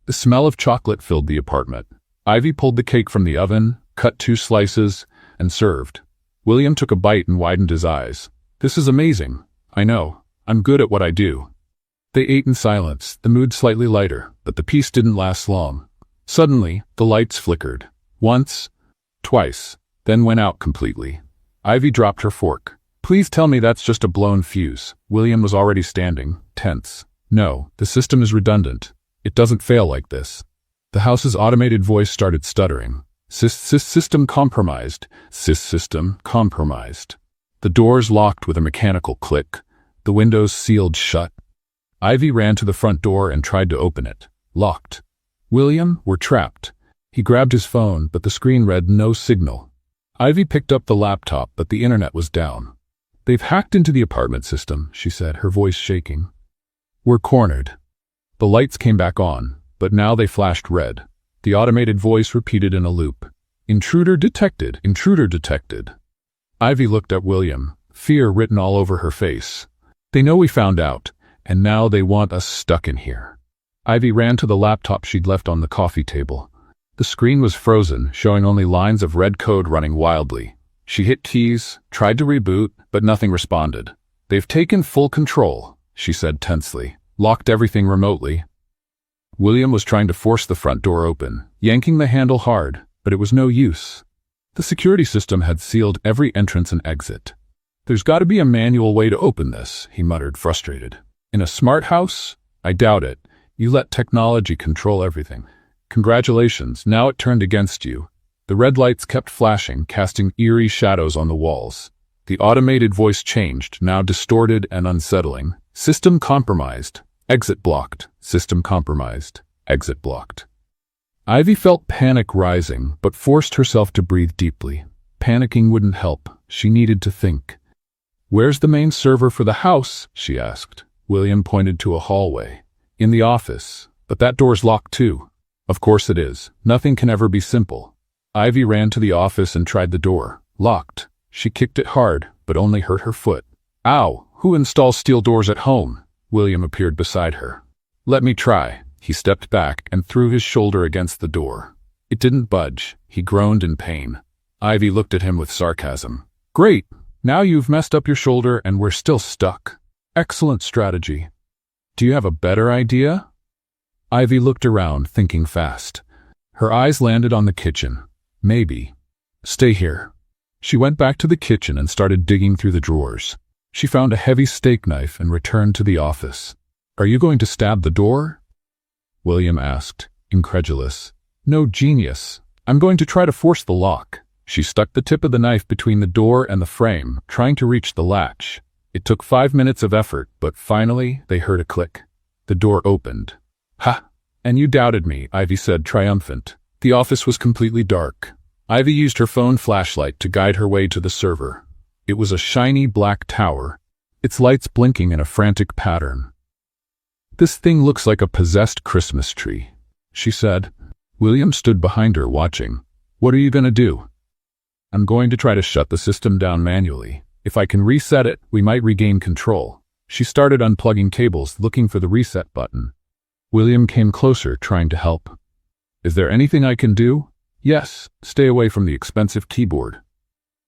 The smell of chocolate filled the apartment. Ivy pulled the cake from the oven, cut 2 slices, and served. William took a bite and widened his eyes. This is amazing. I know. I'm good at what I do. They ate in silence, the mood slightly lighter, but the peace didn't last long. Suddenly, the lights flickered. Once, twice, then went out completely. Ivy dropped her fork. Please tell me that's just a blown fuse. William was already standing, tense. No, the system is redundant. It doesn't fail like this. The house's automated voice started stuttering. System compromised. System compromised. The doors locked with a mechanical click. The windows sealed shut. Ivy ran to the front door and tried to open it. Locked. William, we're trapped. He grabbed his phone, but the screen read no signal. Ivy picked up the laptop, but the internet was down. They've hacked into the apartment system, she said, her voice shaking. We're cornered. The lights came back on, but now they flashed red. The automated voice repeated in a loop. Intruder detected, intruder detected. Ivy looked at William, fear written all over her face. They know we found out. And now they want us stuck in here. Ivy ran to the laptop she'd left on the coffee table. The screen was frozen, showing only lines of red code running wildly. She hit keys, tried to reboot, but nothing responded. They've taken full control, she said tensely. Locked everything remotely. William was trying to force the front door open, yanking the handle hard, but it was no use. The security system had sealed every entrance and exit. There's got to be a manual way to open this, he muttered, frustrated. In a smart house? I doubt it. You let technology control everything. Congratulations, now it turned against you. The red lights kept flashing, casting eerie shadows on the walls. The automated voice changed, now distorted and unsettling. System compromised. Exit blocked. System compromised. Exit blocked. Ivy felt panic rising, but forced herself to breathe deeply. Panicking wouldn't help. She needed to think. Where's the main server for the house? She asked. William pointed to a hallway. In the office. But that door's locked too. Of course it is. Nothing can ever be simple. Ivy ran to the office and tried the door. Locked. She kicked it hard, but only hurt her foot. Ow! Who installs steel doors at home? William appeared beside her. Let me try. He stepped back and threw his shoulder against the door. It didn't budge. He groaned in pain. Ivy looked at him with sarcasm. Great! Now you've messed up your shoulder and we're still stuck. Excellent strategy. Do you have a better idea? Ivy looked around, thinking fast. Her eyes landed on the kitchen. Maybe. Stay here. She went back to the kitchen and started digging through the drawers. She found a heavy steak knife and returned to the office. Are you going to stab the door? William asked, incredulous. No, genius. I'm going to try to force the lock. She stuck the tip of the knife between the door and the frame, trying to reach the latch. It took 5 minutes of effort, but finally they heard a click. The door opened. Ha! And you doubted me, Ivy said, triumphant. The office was completely dark. Ivy used her phone flashlight to guide her way to the server. It was a shiny black tower, its lights blinking in a frantic pattern. This thing looks like a possessed Christmas tree, she said. William stood behind her, watching. What are you going to do? I'm going to try to shut the system down manually. If I can reset it, we might regain control. She started unplugging cables, looking for the reset button. William came closer, trying to help. Is there anything I can do? Yes, stay away from the expensive keyboard.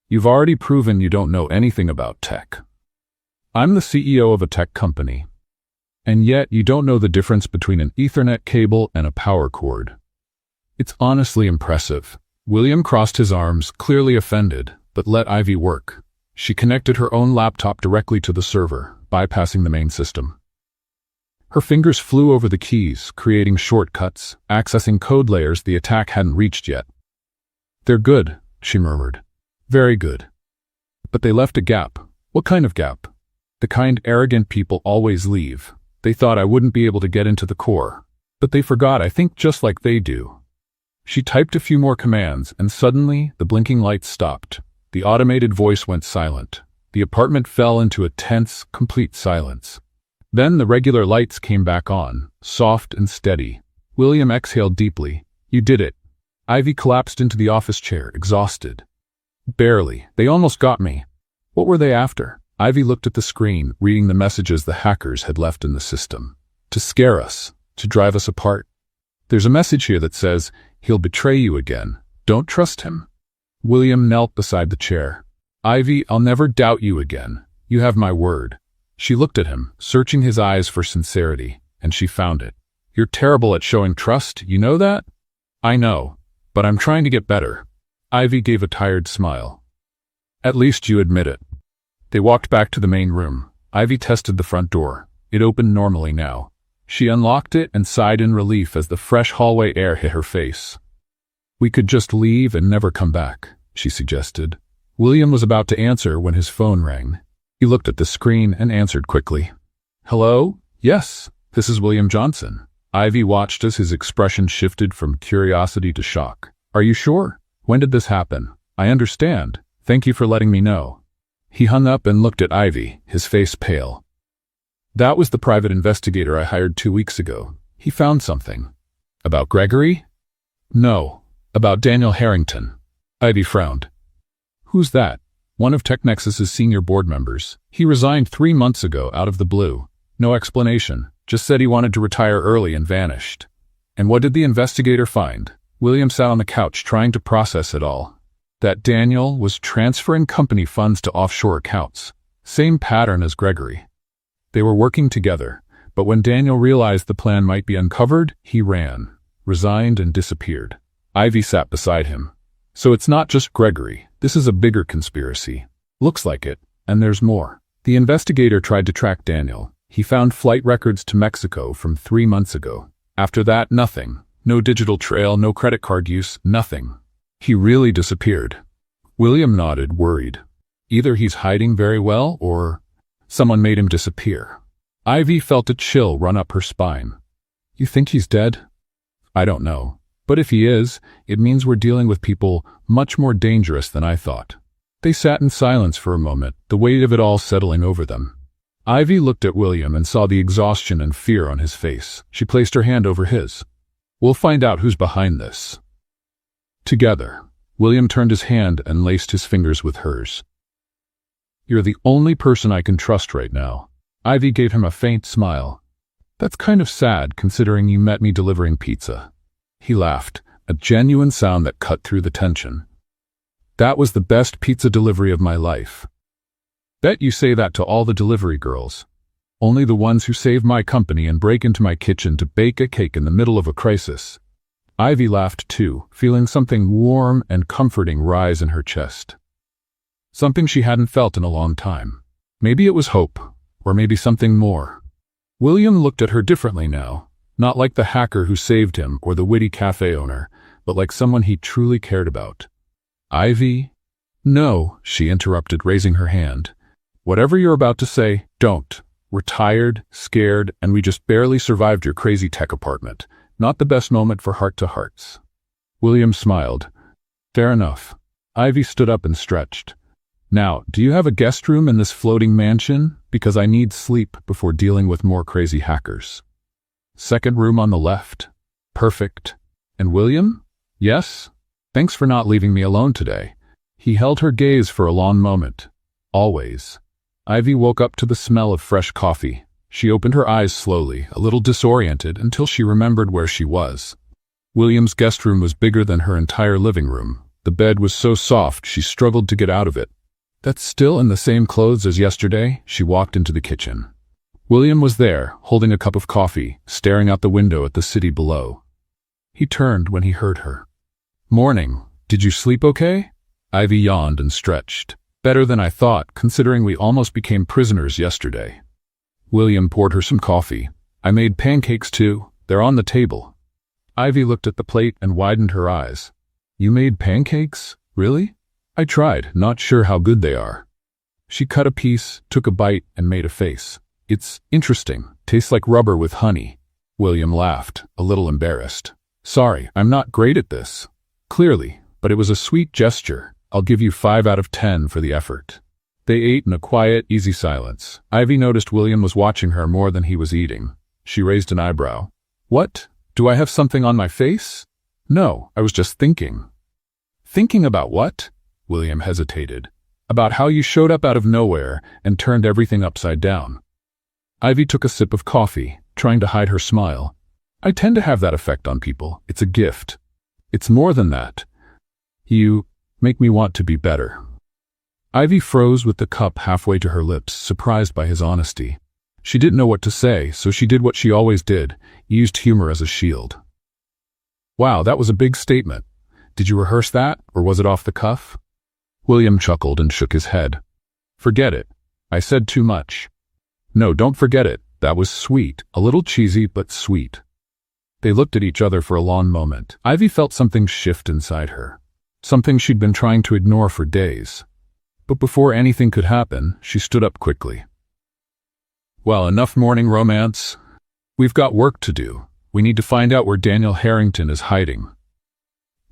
You've already proven you don't know anything about tech. I'm the CEO of a tech company. And yet you don't know the difference between an Ethernet cable and a power cord. It's honestly impressive. William crossed his arms, clearly offended, but let Ivy work. She connected her own laptop directly to the server, bypassing the main system. Her fingers flew over the keys, creating shortcuts, accessing code layers the attack hadn't reached yet. "They're good," she murmured. "Very good." But they left a gap. What kind of gap? The kind arrogant people always leave. They thought I wouldn't be able to get into the core. But they forgot, I think, just like they do. She typed a few more commands, and suddenly the blinking lights stopped. The automated voice went silent. The apartment fell into a tense, complete silence. Then the regular lights came back on, soft and steady. William exhaled deeply. "You did it." Ivy collapsed into the office chair, exhausted. "Barely. They almost got me." "What were they after?" Ivy looked at the screen, reading the messages the hackers had left in the system. "To scare us. To drive us apart. There's a message here that says, 'He'll betray you again. Don't trust him.'" William knelt beside the chair. "Ivy, I'll never doubt you again. You have my word." She looked at him, searching his eyes for sincerity, and she found it. "You're terrible at showing trust, you know that?" "I know, but I'm trying to get better." Ivy gave a tired smile. "At least you admit it." They walked back to the main room. Ivy tested the front door. It opened normally now. She unlocked it and sighed in relief as the fresh hallway air hit her face. "We could just leave and never come back," she suggested. William was about to answer when his phone rang. He looked at the screen and answered quickly. "Hello? Yes, this is William Johnson." Ivy watched as his expression shifted from curiosity to shock. "Are you sure? When did this happen? I understand. Thank you for letting me know." He hung up and looked at Ivy, his face pale. "That was the private investigator I hired 2 weeks ago. He found something." "About Gregory?" "No, about Daniel Harrington." Ivy frowned. "Who's that?" "One of TechNexus's senior board members. He resigned 3 months ago out of the blue. No explanation. Just said he wanted to retire early and vanished." "And what did the investigator find?" William sat on the couch trying to process it all. That Daniel was transferring company funds to offshore accounts. Same pattern as Gregory. They were working together, but when Daniel realized the plan might be uncovered, he ran, resigned, and disappeared. Ivy sat beside him. "So it's not just Gregory. This is a bigger conspiracy." "Looks like it, and there's more." The investigator tried to track Daniel. He found flight records to Mexico from 3 months ago. After that, nothing. No digital trail, no credit card use, nothing. He really disappeared. William nodded, worried. Either he's hiding very well, or someone made him disappear. Ivy felt a chill run up her spine. "You think he's dead?" "I don't know. But if he is, it means we're dealing with people much more dangerous than I thought." They sat in silence for a moment, the weight of it all settling over them. Ivy looked at William and saw the exhaustion and fear on his face. She placed her hand over his. "We'll find out who's behind this." Together, William turned his hand and laced his fingers with hers. "You're the only person I can trust right now." Ivy gave him a faint smile. "That's kind of sad, considering you met me delivering pizza." He laughed, a genuine sound that cut through the tension. "That was the best pizza delivery of my life." "Bet you say that to all the delivery girls. Only the ones who save my company and break into my kitchen to bake a cake in the middle of a crisis." Ivy laughed too, feeling something warm and comforting rise in her chest. Something she hadn't felt in a long time. Maybe it was hope, or maybe something more. William looked at her differently now, not like the hacker who saved him or the witty cafe owner, but like someone he truly cared about. "Ivy?" "No," she interrupted, raising her hand. "Whatever you're about to say, don't. We're tired, scared, and we just barely survived your crazy tech apartment. Not the best moment for heart-to-hearts." William smiled. "Fair enough." Ivy stood up and stretched. "Now, do you have a guest room in this floating mansion? Because I need sleep before dealing with more crazy hackers." "Second room on the left." "Perfect." "And William?" "Yes? Thanks for not leaving me alone today." He held her gaze for a long moment. "Always." Ivy woke up to the smell of fresh coffee. She opened her eyes slowly, a little disoriented, until she remembered where she was. William's guest room was bigger than her entire living room. The bed was so soft she struggled to get out of it. "That's still in the same clothes as yesterday?" She walked into the kitchen. William was there, holding a cup of coffee, staring out the window at the city below. He turned when he heard her. "Morning. Did you sleep okay?" Ivy yawned and stretched. "Better than I thought, considering we almost became prisoners yesterday." William poured her some coffee. "I made pancakes too. They're on the table." Ivy looked at the plate and widened her eyes. "You made pancakes? Really?" "I tried, not sure how good they are." She cut a piece, took a bite, and made a face. "It's interesting. Tastes like rubber with honey." William laughed, a little embarrassed. "Sorry, I'm not great at this." "Clearly, but it was a sweet gesture. I'll give you 5 out of 10 for the effort." They ate in a quiet, easy silence. Ivy noticed William was watching her more than he was eating. She raised an eyebrow. "What? Do I have something on my face?" "No, I was just thinking." "Thinking about what?" William hesitated. "About how you showed up out of nowhere and turned everything upside down." Ivy took a sip of coffee, trying to hide her smile. "I tend to have that effect on people. It's a gift. It's more than that. You make me want to be better." Ivy froze with the cup halfway to her lips, surprised by his honesty. She didn't know what to say, so she did what she always did, used humor as a shield. "Wow, that was a big statement. Did you rehearse that, or was it off the cuff?" William chuckled and shook his head. "Forget it. I said too much." "No, don't forget it. That was sweet. A little cheesy, but sweet." They looked at each other for a long moment. Ivy felt something shift inside her. Something she'd been trying to ignore for days. But before anything could happen, she stood up quickly. "Well, enough morning romance. We've got work to do. We need to find out where Daniel Harrington is hiding."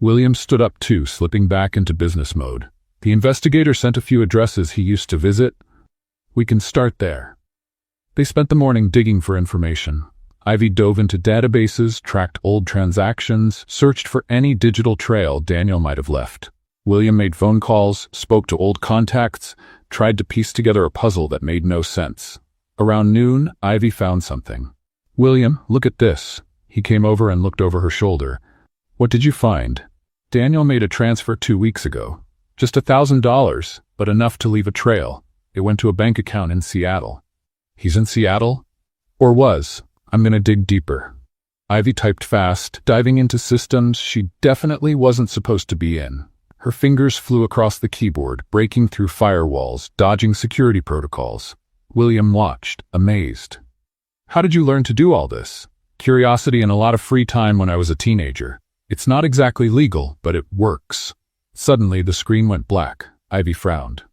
William stood up too, slipping back into business mode. "The investigator sent a few addresses he used to visit. We can start there." They spent the morning digging for information. Ivy dove into databases, tracked old transactions, searched for any digital trail Daniel might have left. William made phone calls, spoke to old contacts, tried to piece together a puzzle that made no sense. Around noon, Ivy found something. "William, look at this." He came over and looked over her shoulder. "What did you find?" "Daniel made a transfer 2 weeks ago. Just $1,000, but enough to leave a trail. It went to a bank account in Seattle." "He's in Seattle?" "Or was. I'm gonna dig deeper." Ivy typed fast, diving into systems she definitely wasn't supposed to be in. Her fingers flew across the keyboard, breaking through firewalls, dodging security protocols. William watched, amazed. "How did you learn to do all this?" "Curiosity and a lot of free time when I was a teenager. It's not exactly legal, but it works." Suddenly, the screen went black. Ivy frowned.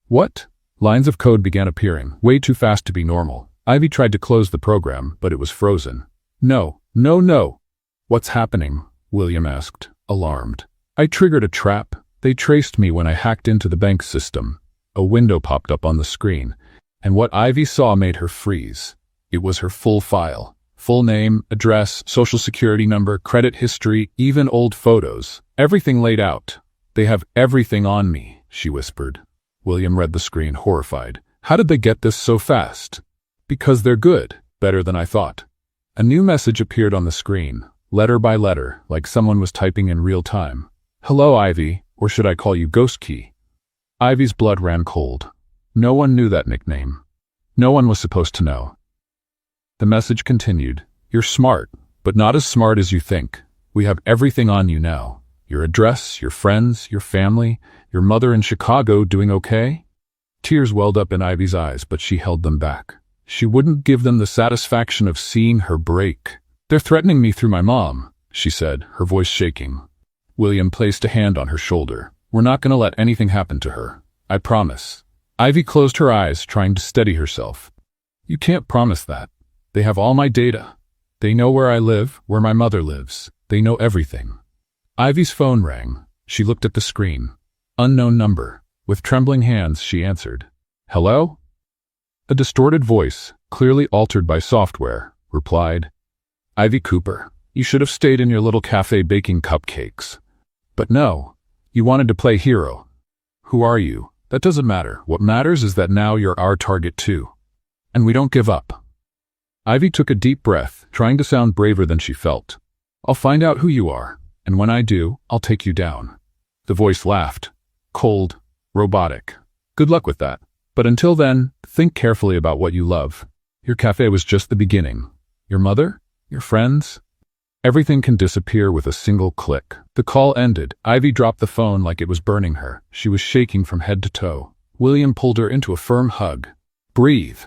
"What?" Lines of code began appearing, way too fast to be normal. Ivy tried to close the program, but it was frozen. No. "What's happening?" William asked, alarmed. "I triggered a trap. They traced me when I hacked into the bank system." A window popped up on the screen, and what Ivy saw made her freeze. It was her full file. Full name, address, social security number, credit history, even old photos. Everything laid out. "They have everything on me," she whispered. William read the screen, horrified. "How did they get this so fast?" "Because they're good. Better than I thought." A new message appeared on the screen, letter by letter, like someone was typing in real time. "Hello, Ivy, or should I call you Ghost Key?" Ivy's blood ran cold. No one knew that nickname. No one was supposed to know. The message continued. "You're smart, but not as smart as you think. We have everything on you now. Your address, your friends, your family, your mother in Chicago doing okay?" Tears welled up in Ivy's eyes, but she held them back. She wouldn't give them the satisfaction of seeing her break. "They're threatening me through my mom," she said, her voice shaking. William placed a hand on her shoulder. "We're not going to let anything happen to her. I promise." Ivy closed her eyes, trying to steady herself. "You can't promise that. They have all my data. They know where I live, where my mother lives. They know everything." Ivy's phone rang. She looked at the screen. Unknown number. With trembling hands, she answered. "Hello?" A distorted voice, clearly altered by software, replied. "Ivy Cooper, you should have stayed in your little cafe baking cupcakes. But no, you wanted to play hero. Who are you? That doesn't matter. What matters is that now you're our target too. And we don't give up." Ivy took a deep breath, trying to sound braver than she felt. "I'll find out who you are, and when I do, I'll take you down." The voice laughed. Cold, robotic. "Good luck with that. But until then, think carefully about what you love. Your cafe was just the beginning. Your mother? Your friends? Everything can disappear with a single click. The call ended. Ivy dropped the phone like it was burning her. She was shaking from head to toe. William pulled her into a firm hug. Breathe.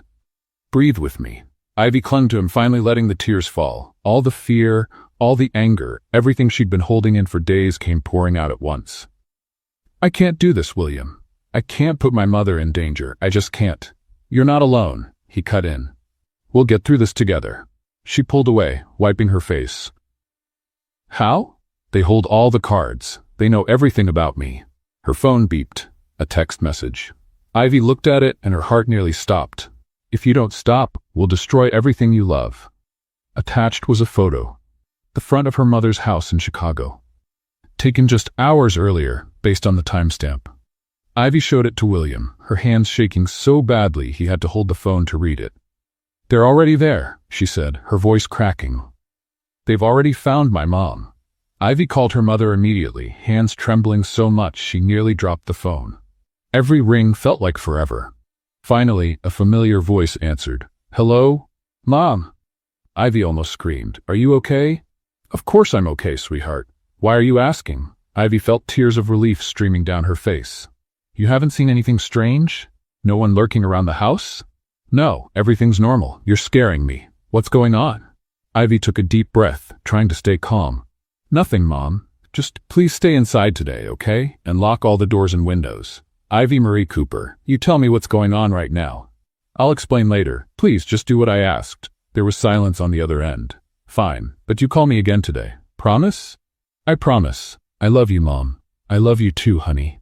Breathe with me. Ivy clung to him, finally letting the tears fall. All the fear, all the anger, everything she'd been holding in for days came pouring out at once. I can't do this, William. I can't put my mother in danger. I just can't. You're not alone, he cut in. We'll get through this together. She pulled away, wiping her face. How? They hold all the cards. They know everything about me. Her phone beeped. A text message. Ivy looked at it and her heart nearly stopped. If you don't stop, we'll destroy everything you love. Attached was a photo. The front of her mother's house in Chicago. Taken just hours earlier, based on the timestamp. Ivy showed it to William, her hands shaking so badly he had to hold the phone to read it. They're already there, she said, her voice cracking. They've already found my mom. Ivy called her mother immediately, hands trembling so much she nearly dropped the phone. Every ring felt like forever. Finally, a familiar voice answered. Hello? Mom? Ivy almost screamed. Are you okay? Of course I'm okay, sweetheart. Why are you asking? Ivy felt tears of relief streaming down her face. You haven't seen anything strange? No one lurking around the house? No, everything's normal. You're scaring me. What's going on? Ivy took a deep breath, trying to stay calm. Nothing, Mom. Just please stay inside today, okay? And lock all the doors and windows. Ivy Marie Cooper, you tell me what's going on right now. I'll explain later. Please just do what I asked. There was silence on the other end. Fine, but you call me again today. Promise? I promise. I love you, Mom. I love you too, honey.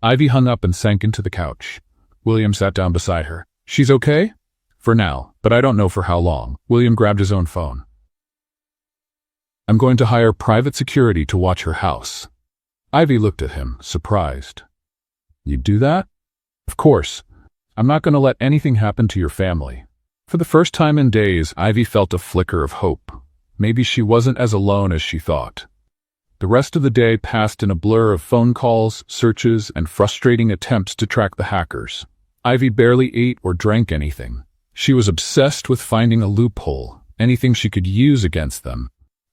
Ivy hung up and sank into the couch. William sat down beside her. She's okay? For now, but I don't know for how long. William grabbed his own phone. I'm going to hire private security to watch her house. Ivy looked at him, surprised. You'd do that? Of course. I'm not going to let anything happen to your family. For the first time in days, Ivy felt a flicker of hope. Maybe she wasn't as alone as she thought. The rest of the day passed in a blur of phone calls, searches, and frustrating attempts to track the hackers. Ivy barely ate or drank anything. She was obsessed with finding a loophole, anything she could use against them.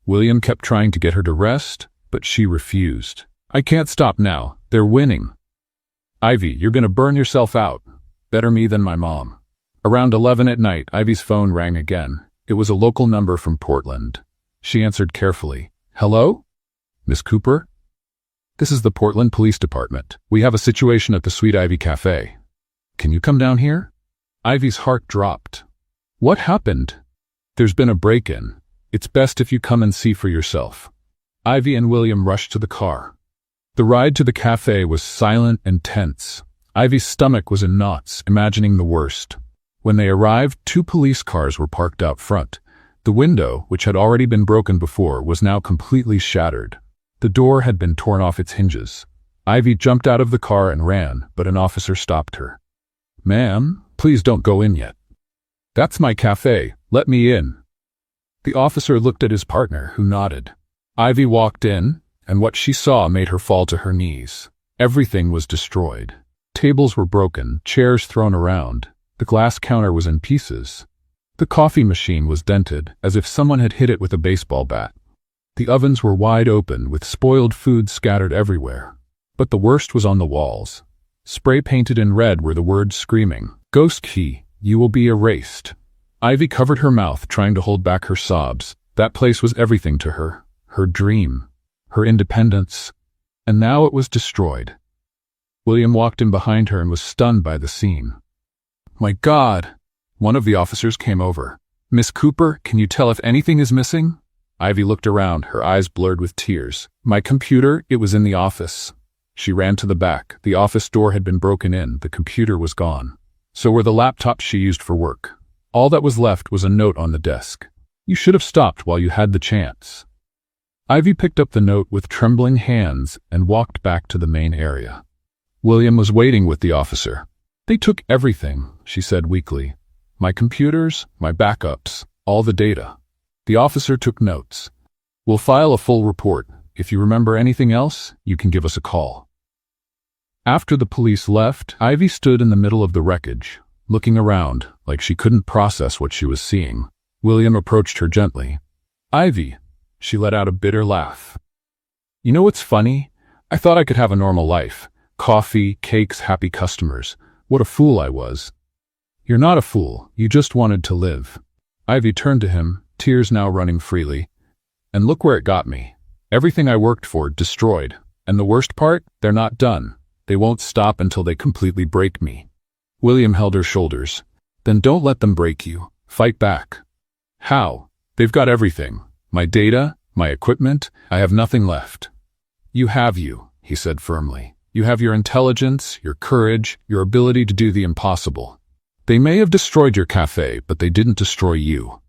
William kept trying to get her to rest, but she refused. I can't stop now. They're winning. Ivy, you're going to burn yourself out. Better me than my mom. Around 11 at night, Ivy's phone rang again. It was a local number from Portland. She answered carefully. Hello? Miss Cooper? This is the Portland Police Department. We have a situation at the Sweet Ivy Cafe. Can you come down here? Ivy's heart dropped. What happened? There's been a break-in. It's best if you come and see for yourself. Ivy and William rushed to the car. The ride to the cafe was silent and tense. Ivy's stomach was in knots, imagining the worst. When they arrived, 2 police cars were parked out front. The window, which had already been broken before, was now completely shattered. The door had been torn off its hinges. Ivy jumped out of the car and ran, but an officer stopped her. Ma'am, please don't go in yet. That's my cafe. Let me in. The officer looked at his partner, who nodded. Ivy walked in, and what she saw made her fall to her knees. Everything was destroyed. Tables were broken, chairs thrown around. The glass counter was in pieces. The coffee machine was dented, as if someone had hit it with a baseball bat. The ovens were wide open, with spoiled food scattered everywhere. But the worst was on the walls. Spray painted in red were the words screaming, "Ghost key, you will be erased." Ivy covered her mouth, trying to hold back her sobs. That place was everything to her. Her dream. Her independence. And now it was destroyed. William walked in behind her and was stunned by the scene. My God! One of the officers came over. Miss Cooper, can you tell if anything is missing? Ivy looked around, her eyes blurred with tears. My computer, it was in the office. She ran to the back. The office door had been broken in. The computer was gone. So were the laptops she used for work. All that was left was a note on the desk. You should have stopped while you had the chance. Ivy picked up the note with trembling hands and walked back to the main area. William was waiting with the officer. They took everything, she said weakly. My computers, my backups, all the data. The officer took notes. We'll file a full report. If you remember anything else, you can give us a call. After the police left, Ivy stood in the middle of the wreckage, looking around like she couldn't process what she was seeing. William approached her gently. "Ivy," she let out a bitter laugh. "You know what's funny? I thought I could have a normal life. Coffee, cakes, happy customers. What a fool I was." "You're not a fool. You just wanted to live." Ivy turned to him, tears now running freely. "And look where it got me. Everything I worked for, destroyed. And the worst part? They're not done. They won't stop until they completely break me." William held her shoulders. "Then don't let them break you. Fight back." "How? They've got everything. My data, my equipment. I have nothing left." "You have you," he said firmly. "You have your intelligence, your courage, your ability to do the impossible. They may have destroyed your cafe, but they didn't destroy you."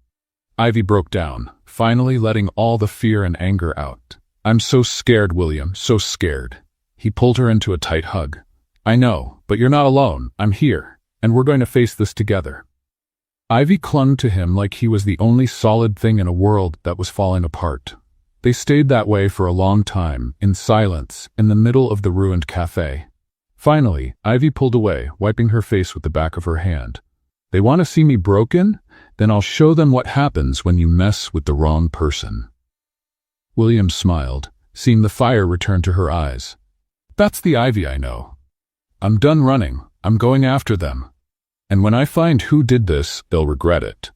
Ivy broke down, finally letting all the fear and anger out. "I'm so scared, William, so scared." He pulled her into a tight hug. "I know, but you're not alone. I'm here, and we're going to face this together." Ivy clung to him like he was the only solid thing in a world that was falling apart. They stayed that way for a long time, in silence, in the middle of the ruined cafe. Finally, Ivy pulled away, wiping her face with the back of her hand. "They want to see me broken? Then I'll show them what happens when you mess with the wrong person." William smiled, seeing the fire return to her eyes. "That's the Ivy I know. I'm done running. I'm going after them. And when I find who did this, they'll regret it.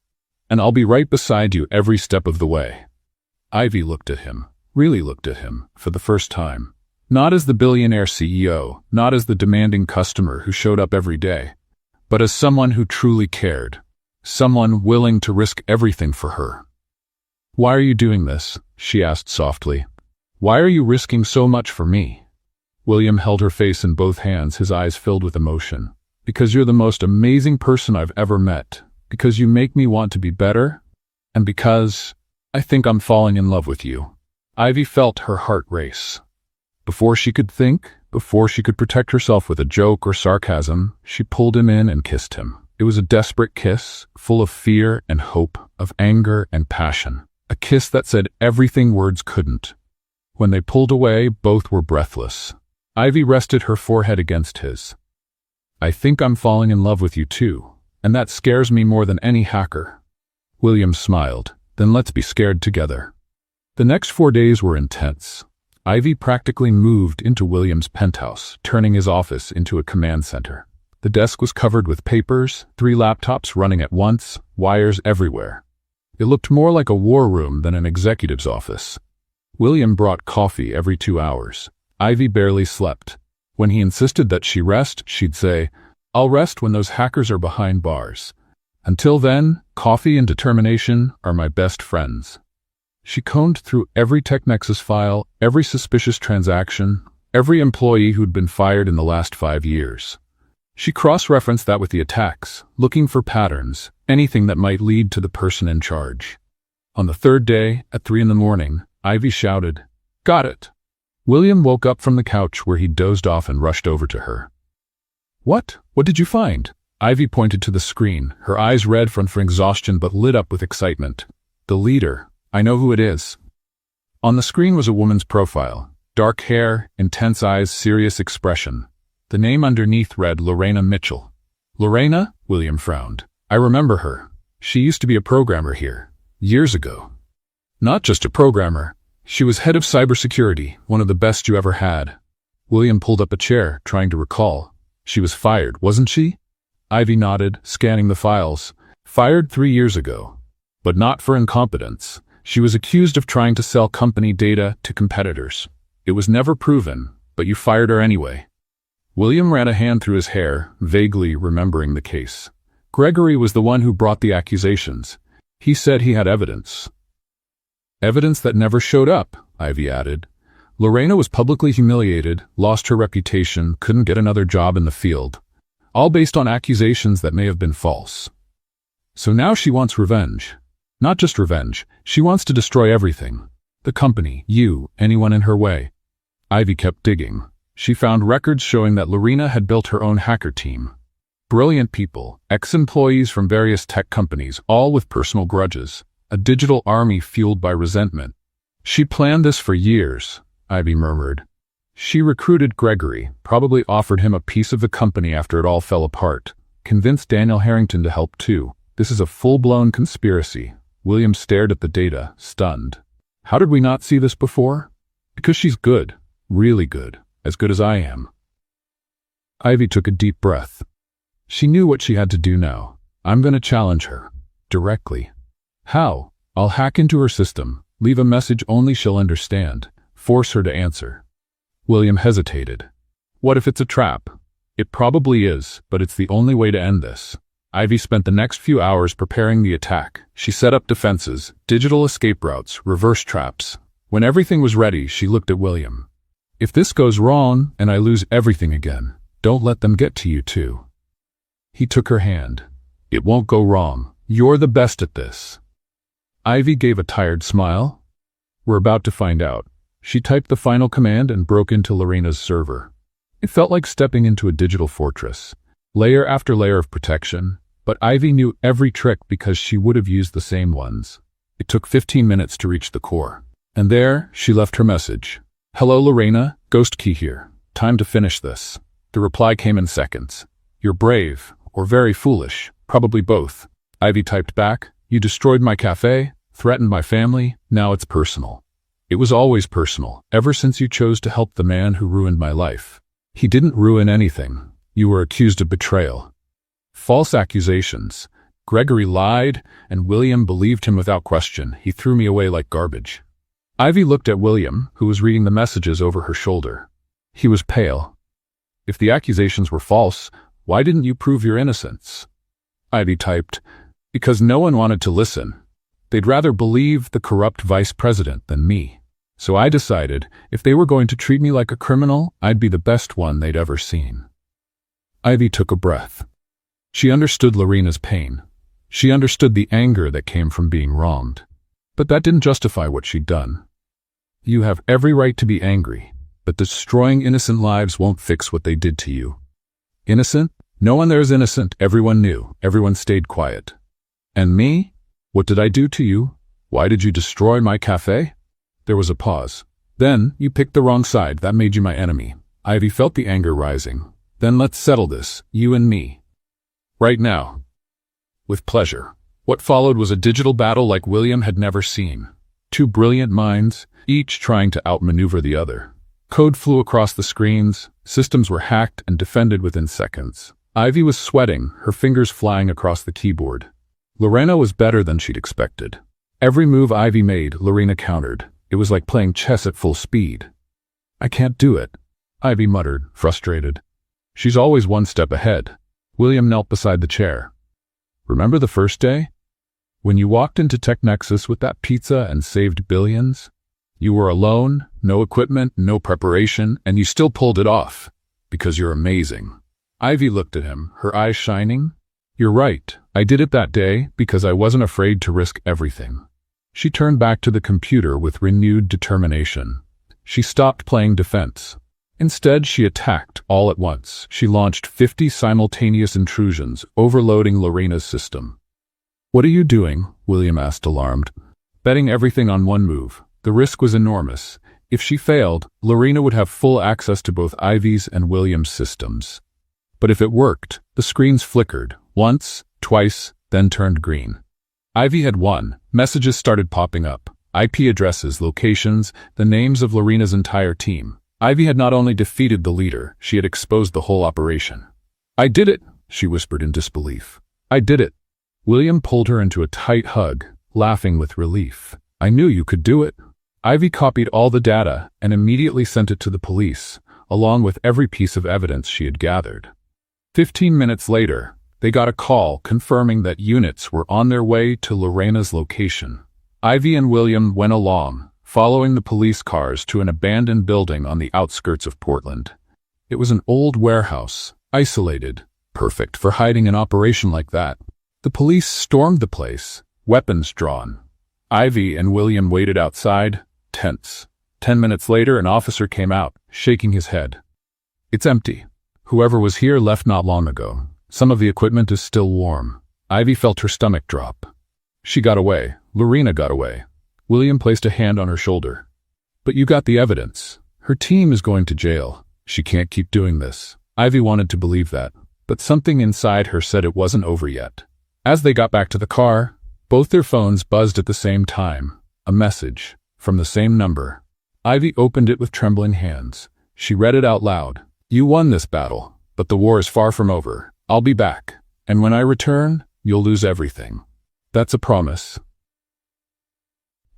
And I'll be right beside you every step of the way." Ivy looked at him, really looked at him, for the first time. Not as the billionaire CEO, not as the demanding customer who showed up every day, but as someone who truly cared. Someone willing to risk everything for her. "Why are you doing this?" she asked softly. "Why are you risking so much for me?" William held her face in both hands, his eyes filled with emotion. "Because you're the most amazing person I've ever met. Because you make me want to be better. And because I think I'm falling in love with you." Ivy felt her heart race. Before she could think, before she could protect herself with a joke or sarcasm, she pulled him in and kissed him. It was a desperate kiss, full of fear and hope, of anger and passion. A kiss that said everything words couldn't. When they pulled away, both were breathless. Ivy rested her forehead against his. "I think I'm falling in love with you too, and that scares me more than any hacker." William smiled. "Then let's be scared together." The next 4 days were intense. Ivy practically moved into William's penthouse, turning his office into a command center. The desk was covered with papers, 3 laptops running at once, wires everywhere. It looked more like a war room than an executive's office. William brought coffee every 2 hours. Ivy barely slept. When he insisted that she rest, she'd say, "I'll rest when those hackers are behind bars. Until then, coffee and determination are my best friends." She combed through every TechNexus file, every suspicious transaction, every employee who'd been fired in the last 5 years. She cross-referenced that with the attacks, looking for patterns, anything that might lead to the person in charge. On the 3rd day, at 3 a.m, Ivy shouted, "Got it." William woke up from the couch where he dozed off and rushed over to her. "What? What did you find?" Ivy pointed to the screen, her eyes red from exhaustion but lit up with excitement. "The leader. I know who it is." On the screen was a woman's profile. Dark hair, intense eyes, serious expression. The name underneath read Lorena Mitchell. "Lorena?" William frowned. "I remember her. She used to be a programmer here. Years ago." "Not just a programmer. She was head of cybersecurity, one of the best you ever had." William pulled up a chair, trying to recall. "She was fired, wasn't she?" Ivy nodded, scanning the files. "Fired 3 years ago. But not for incompetence. She was accused of trying to sell company data to competitors. It was never proven, but you fired her anyway." William ran a hand through his hair, vaguely remembering the case. Gregory was the one who brought the accusations. He said he had evidence. "Evidence that never showed up," Ivy added. "Lorena was publicly humiliated, lost her reputation, couldn't get another job in the field. All based on accusations that may have been false. So now she wants revenge. Not just revenge, she wants to destroy everything. The company, you, anyone in her way." Ivy kept digging. She found records showing that Lorena had built her own hacker team. Brilliant people, ex-employees from various tech companies, all with personal grudges. A digital army fueled by resentment. "She planned this for years," Ivy murmured. "She recruited Gregory, probably offered him a piece of the company after it all fell apart. convinced Daniel Harrington to help too. This is a full-blown conspiracy. William stared at the data, stunned. How did we not see this before? Because she's good. Really good. As good as I am. Ivy took a deep breath. She knew what she had to do now. I'm going to challenge her. Directly. How? I'll hack into her system, leave a message only she'll understand, force her to answer. William hesitated. What if it's a trap? It probably is, but it's the only way to end this. Ivy spent the next few hours preparing the attack. She set up defenses, digital escape routes, reverse traps. When everything was ready, she looked at William. If this goes wrong and I lose everything again, don't let them get to you too. He took her hand. It won't go wrong. You're the best at this. Ivy gave a tired smile. We're about to find out. She typed the final command and broke into Lorena's server. It felt like stepping into a digital fortress. Layer after layer of protection, but Ivy knew every trick because she would have used the same ones. It took 15 minutes to reach the core. And there, she left her message. Hello Lorena, Ghost Key here. Time to finish this. The reply came in seconds. You're brave, or very foolish, probably both. Ivy typed back, you destroyed my cafe, threatened my family, now it's personal. It was always personal, ever since you chose to help the man who ruined my life. He didn't ruin anything. You were accused of betrayal. False accusations. Gregory lied, and William believed him without question. He threw me away like garbage. Ivy looked at William, who was reading the messages over her shoulder. He was pale. If the accusations were false, why didn't you prove your innocence? Ivy typed, because no one wanted to listen. They'd rather believe the corrupt vice president than me. So I decided, if they were going to treat me like a criminal, I'd be the best one they'd ever seen. Ivy took a breath. She understood Lorena's pain. She understood the anger that came from being wronged. But that didn't justify what she'd done. You have every right to be angry, but destroying innocent lives won't fix what they did to you. Innocent? No one there is innocent. Everyone knew. Everyone stayed quiet. And me? What did I do to you? Why did you destroy my cafe? There was a pause. Then, you picked the wrong side. That made you my enemy. Ivy felt the anger rising. Then let's settle this, you and me. Right now. With pleasure. What followed was a digital battle like William had never seen. Two brilliant minds, each trying to outmaneuver the other. Code flew across the screens, systems were hacked and defended within seconds. Ivy was sweating, her fingers flying across the keyboard. Lorena was better than she'd expected. Every move Ivy made, Lorena countered. It was like playing chess at full speed. I can't do it, Ivy muttered, frustrated. She's always one step ahead. William knelt beside the chair. Remember the first day? When you walked into TechNexus with that pizza and saved billions? You were alone, no equipment, no preparation, and you still pulled it off. Because you're amazing. Ivy looked at him, her eyes shining. You're right, I did it that day because I wasn't afraid to risk everything. She turned back to the computer with renewed determination. She stopped playing defense. Instead, she attacked all at once. She launched 50 simultaneous intrusions, overloading Lorena's system. What are you doing? William asked, alarmed. Betting everything on one move. The risk was enormous. If she failed, Lorena would have full access to both Ivy's and William's systems. But if it worked, the screens flickered, once, twice, then turned green. Ivy had won. Messages started popping up. IP addresses, locations, the names of Lorena's entire team. Ivy had not only defeated the leader, she had exposed the whole operation. I did it, she whispered in disbelief. I did it. William pulled her into a tight hug, laughing with relief. I knew you could do it. Ivy copied all the data and immediately sent it to the police, along with every piece of evidence she had gathered. 15 minutes later, they got a call confirming that units were on their way to Lorena's location. Ivy and William went along, following the police cars to an abandoned building on the outskirts of Portland. It was an old warehouse, isolated, perfect for hiding an operation like that. The police stormed the place, weapons drawn. Ivy and William waited outside, tense. 10 minutes later, an officer came out, shaking his head. It's empty. Whoever was here left not long ago. Some of the equipment is still warm. Ivy felt her stomach drop. She got away. Lorena got away. William placed a hand on her shoulder. But you got the evidence. Her team is going to jail. She can't keep doing this. Ivy wanted to believe that. But something inside her said it wasn't over yet. As they got back to the car, both their phones buzzed at the same time. A message from the same number. Ivy opened it with trembling hands. She read it out loud. "You won this battle, but the war is far from over. I'll be back. And when I return, you'll lose everything. That's a promise."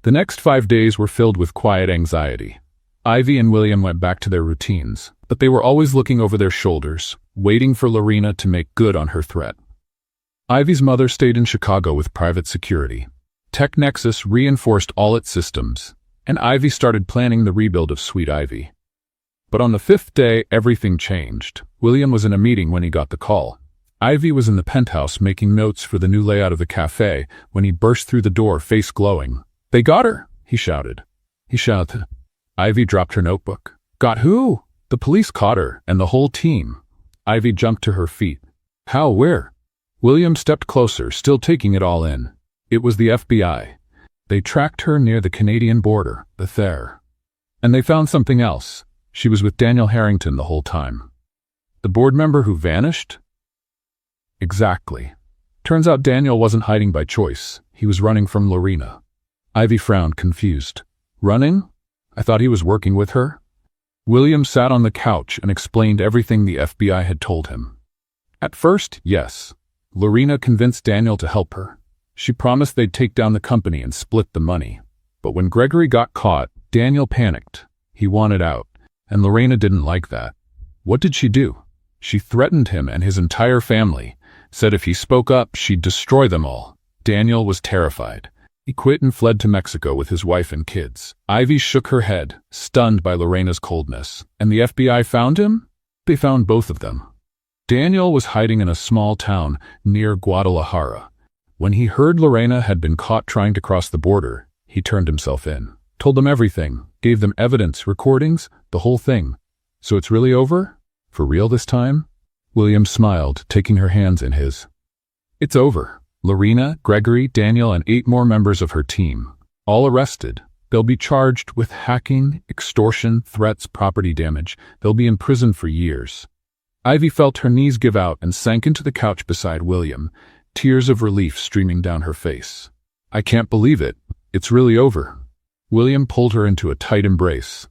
The next 5 days were filled with quiet anxiety. Ivy and William went back to their routines, but they were always looking over their shoulders, waiting for Lorena to make good on her threat. Ivy's mother stayed in Chicago with private security. TechNexus reinforced all its systems, and Ivy started planning the rebuild of Sweet Ivy. But on the 5th day, everything changed. William was in a meeting when he got the call. Ivy was in the penthouse making notes for the new layout of the cafe when he burst through the door, face glowing. "They got her!" he shouted. Ivy dropped her notebook. "Got who?" "The police caught her, and the whole team." Ivy jumped to her feet. "How? Where?" William stepped closer, still taking it all in. It was the FBI. They tracked her near the Canadian border, the Thayer. And they found something else. She was with Daniel Harrington the whole time. The board member who vanished? Exactly. Turns out Daniel wasn't hiding by choice. He was running from Lorena. Ivy frowned, confused. Running? I thought he was working with her. William sat on the couch and explained everything the FBI had told him. At first, yes. Lorena convinced Daniel to help her. She promised they'd take down the company and split the money. But when Gregory got caught, Daniel panicked. He wanted out, and Lorena didn't like that. What did she do? She threatened him and his entire family, said if he spoke up, she'd destroy them all. Daniel was terrified. He quit and fled to Mexico with his wife and kids. Ivy shook her head, stunned by Lorena's coldness. And the FBI found him? They found both of them. Daniel was hiding in a small town near Guadalajara. When he heard Lorena had been caught trying to cross the border, he turned himself in. Told them everything, gave them evidence, recordings, the whole thing. So it's really over? For real this time? William smiled, taking her hands in his. It's over. Lorena, Gregory, Daniel, and 8 more members of her team, all arrested. They'll be charged with hacking, extortion, threats, property damage. They'll be in prison for years. Ivy felt her knees give out and sank into the couch beside William, tears of relief streaming down her face. I can't believe it. It's really over. William pulled her into a tight embrace.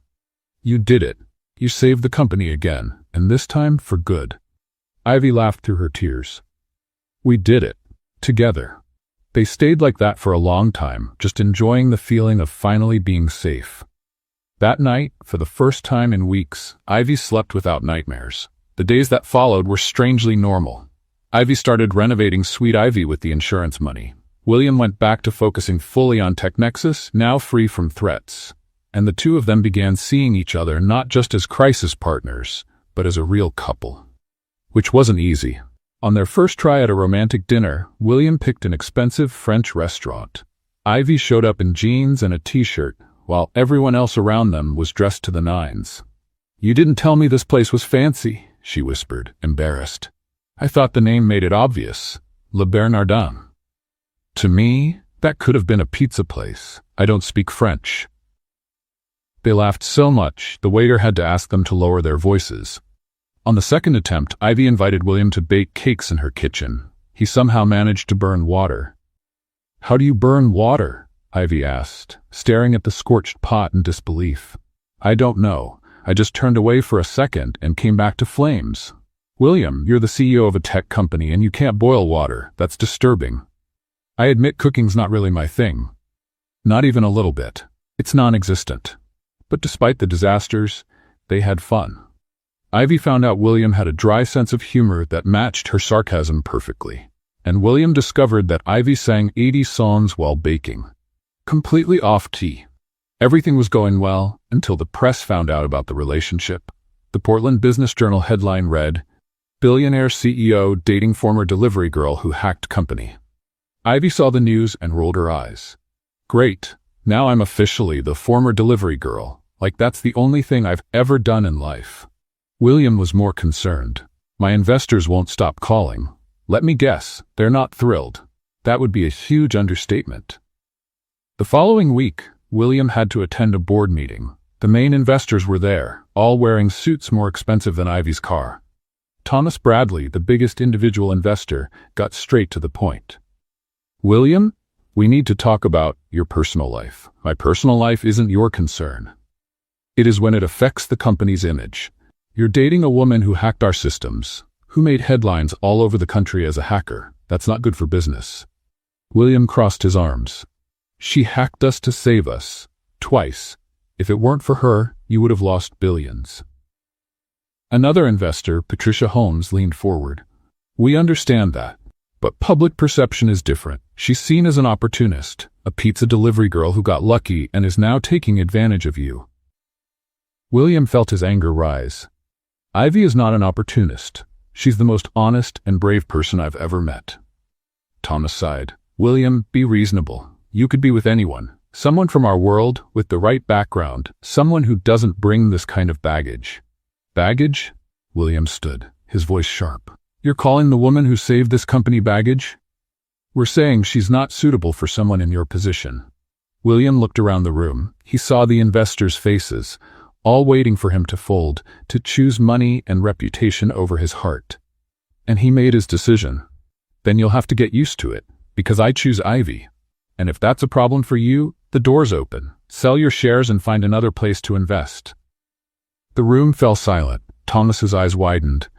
You did it. You saved the company again, and this time for good. Ivy laughed through her tears. We did it. Together. They stayed like that for a long time, just enjoying the feeling of finally being safe. That night, for the first time in weeks, Ivy slept without nightmares. The days that followed were strangely normal. Ivy started renovating Sweet Ivy with the insurance money. William went back to focusing fully on TechNexus, now free from threats. And the two of them began seeing each other not just as crisis partners, but as a real couple. Which wasn't easy. On their first try at a romantic dinner, William picked an expensive French restaurant. Ivy showed up in jeans and a t-shirt, while everyone else around them was dressed to the nines. You didn't tell me this place was fancy, she whispered, embarrassed. I thought the name made it obvious. Le Bernardin. To me, that could have been a pizza place. I don't speak French. They laughed so much, the waiter had to ask them to lower their voices. On the second attempt, Ivy invited William to bake cakes in her kitchen. He somehow managed to burn water. How do you burn water? Ivy asked, staring at the scorched pot in disbelief. I don't know. I just turned away for a second and came back to flames. William, you're the CEO of a tech company and you can't boil water. That's disturbing. I admit cooking's not really my thing. Not even a little bit. It's non-existent. But despite the disasters, they had fun. Ivy found out William had a dry sense of humor that matched her sarcasm perfectly. And William discovered that Ivy sang 80 songs while baking. Completely off-key. Everything was going well until the press found out about the relationship. The Portland Business Journal headline read, Billionaire CEO dating former delivery girl who hacked company. Ivy saw the news and rolled her eyes. Great. Now I'm officially the former delivery girl. Like that's the only thing I've ever done in life. William was more concerned. My investors won't stop calling. Let me guess, they're not thrilled. That would be a huge understatement. The following week, William had to attend a board meeting. The main investors were there, all wearing suits more expensive than Ivy's car. Thomas Bradley, the biggest individual investor, got straight to the point. William, we need to talk about your personal life. My personal life isn't your concern. It is when it affects the company's image. You're dating a woman who hacked our systems, who made headlines all over the country as a hacker. That's not good for business. William crossed his arms. She hacked us to save us. Twice. If it weren't for her, you would have lost billions. Another investor, Patricia Holmes, leaned forward. We understand that. But public perception is different. She's seen as an opportunist, a pizza delivery girl who got lucky and is now taking advantage of you. William felt his anger rise. Ivy is not an opportunist. She's the most honest and brave person I've ever met. Thomas sighed. William, be reasonable. You could be with anyone. Someone from our world, with the right background. Someone who doesn't bring this kind of baggage. Baggage? William stood, his voice sharp. You're calling the woman who saved this company baggage? We're saying she's not suitable for someone in your position. William looked around the room. He saw the investors' faces, all waiting for him to fold, to choose money and reputation over his heart. And he made his decision. Then you'll have to get used to it, because I choose Ivy. And if that's a problem for you, the door's open. Sell your shares and find another place to invest. The room fell silent. Thomas's eyes widened.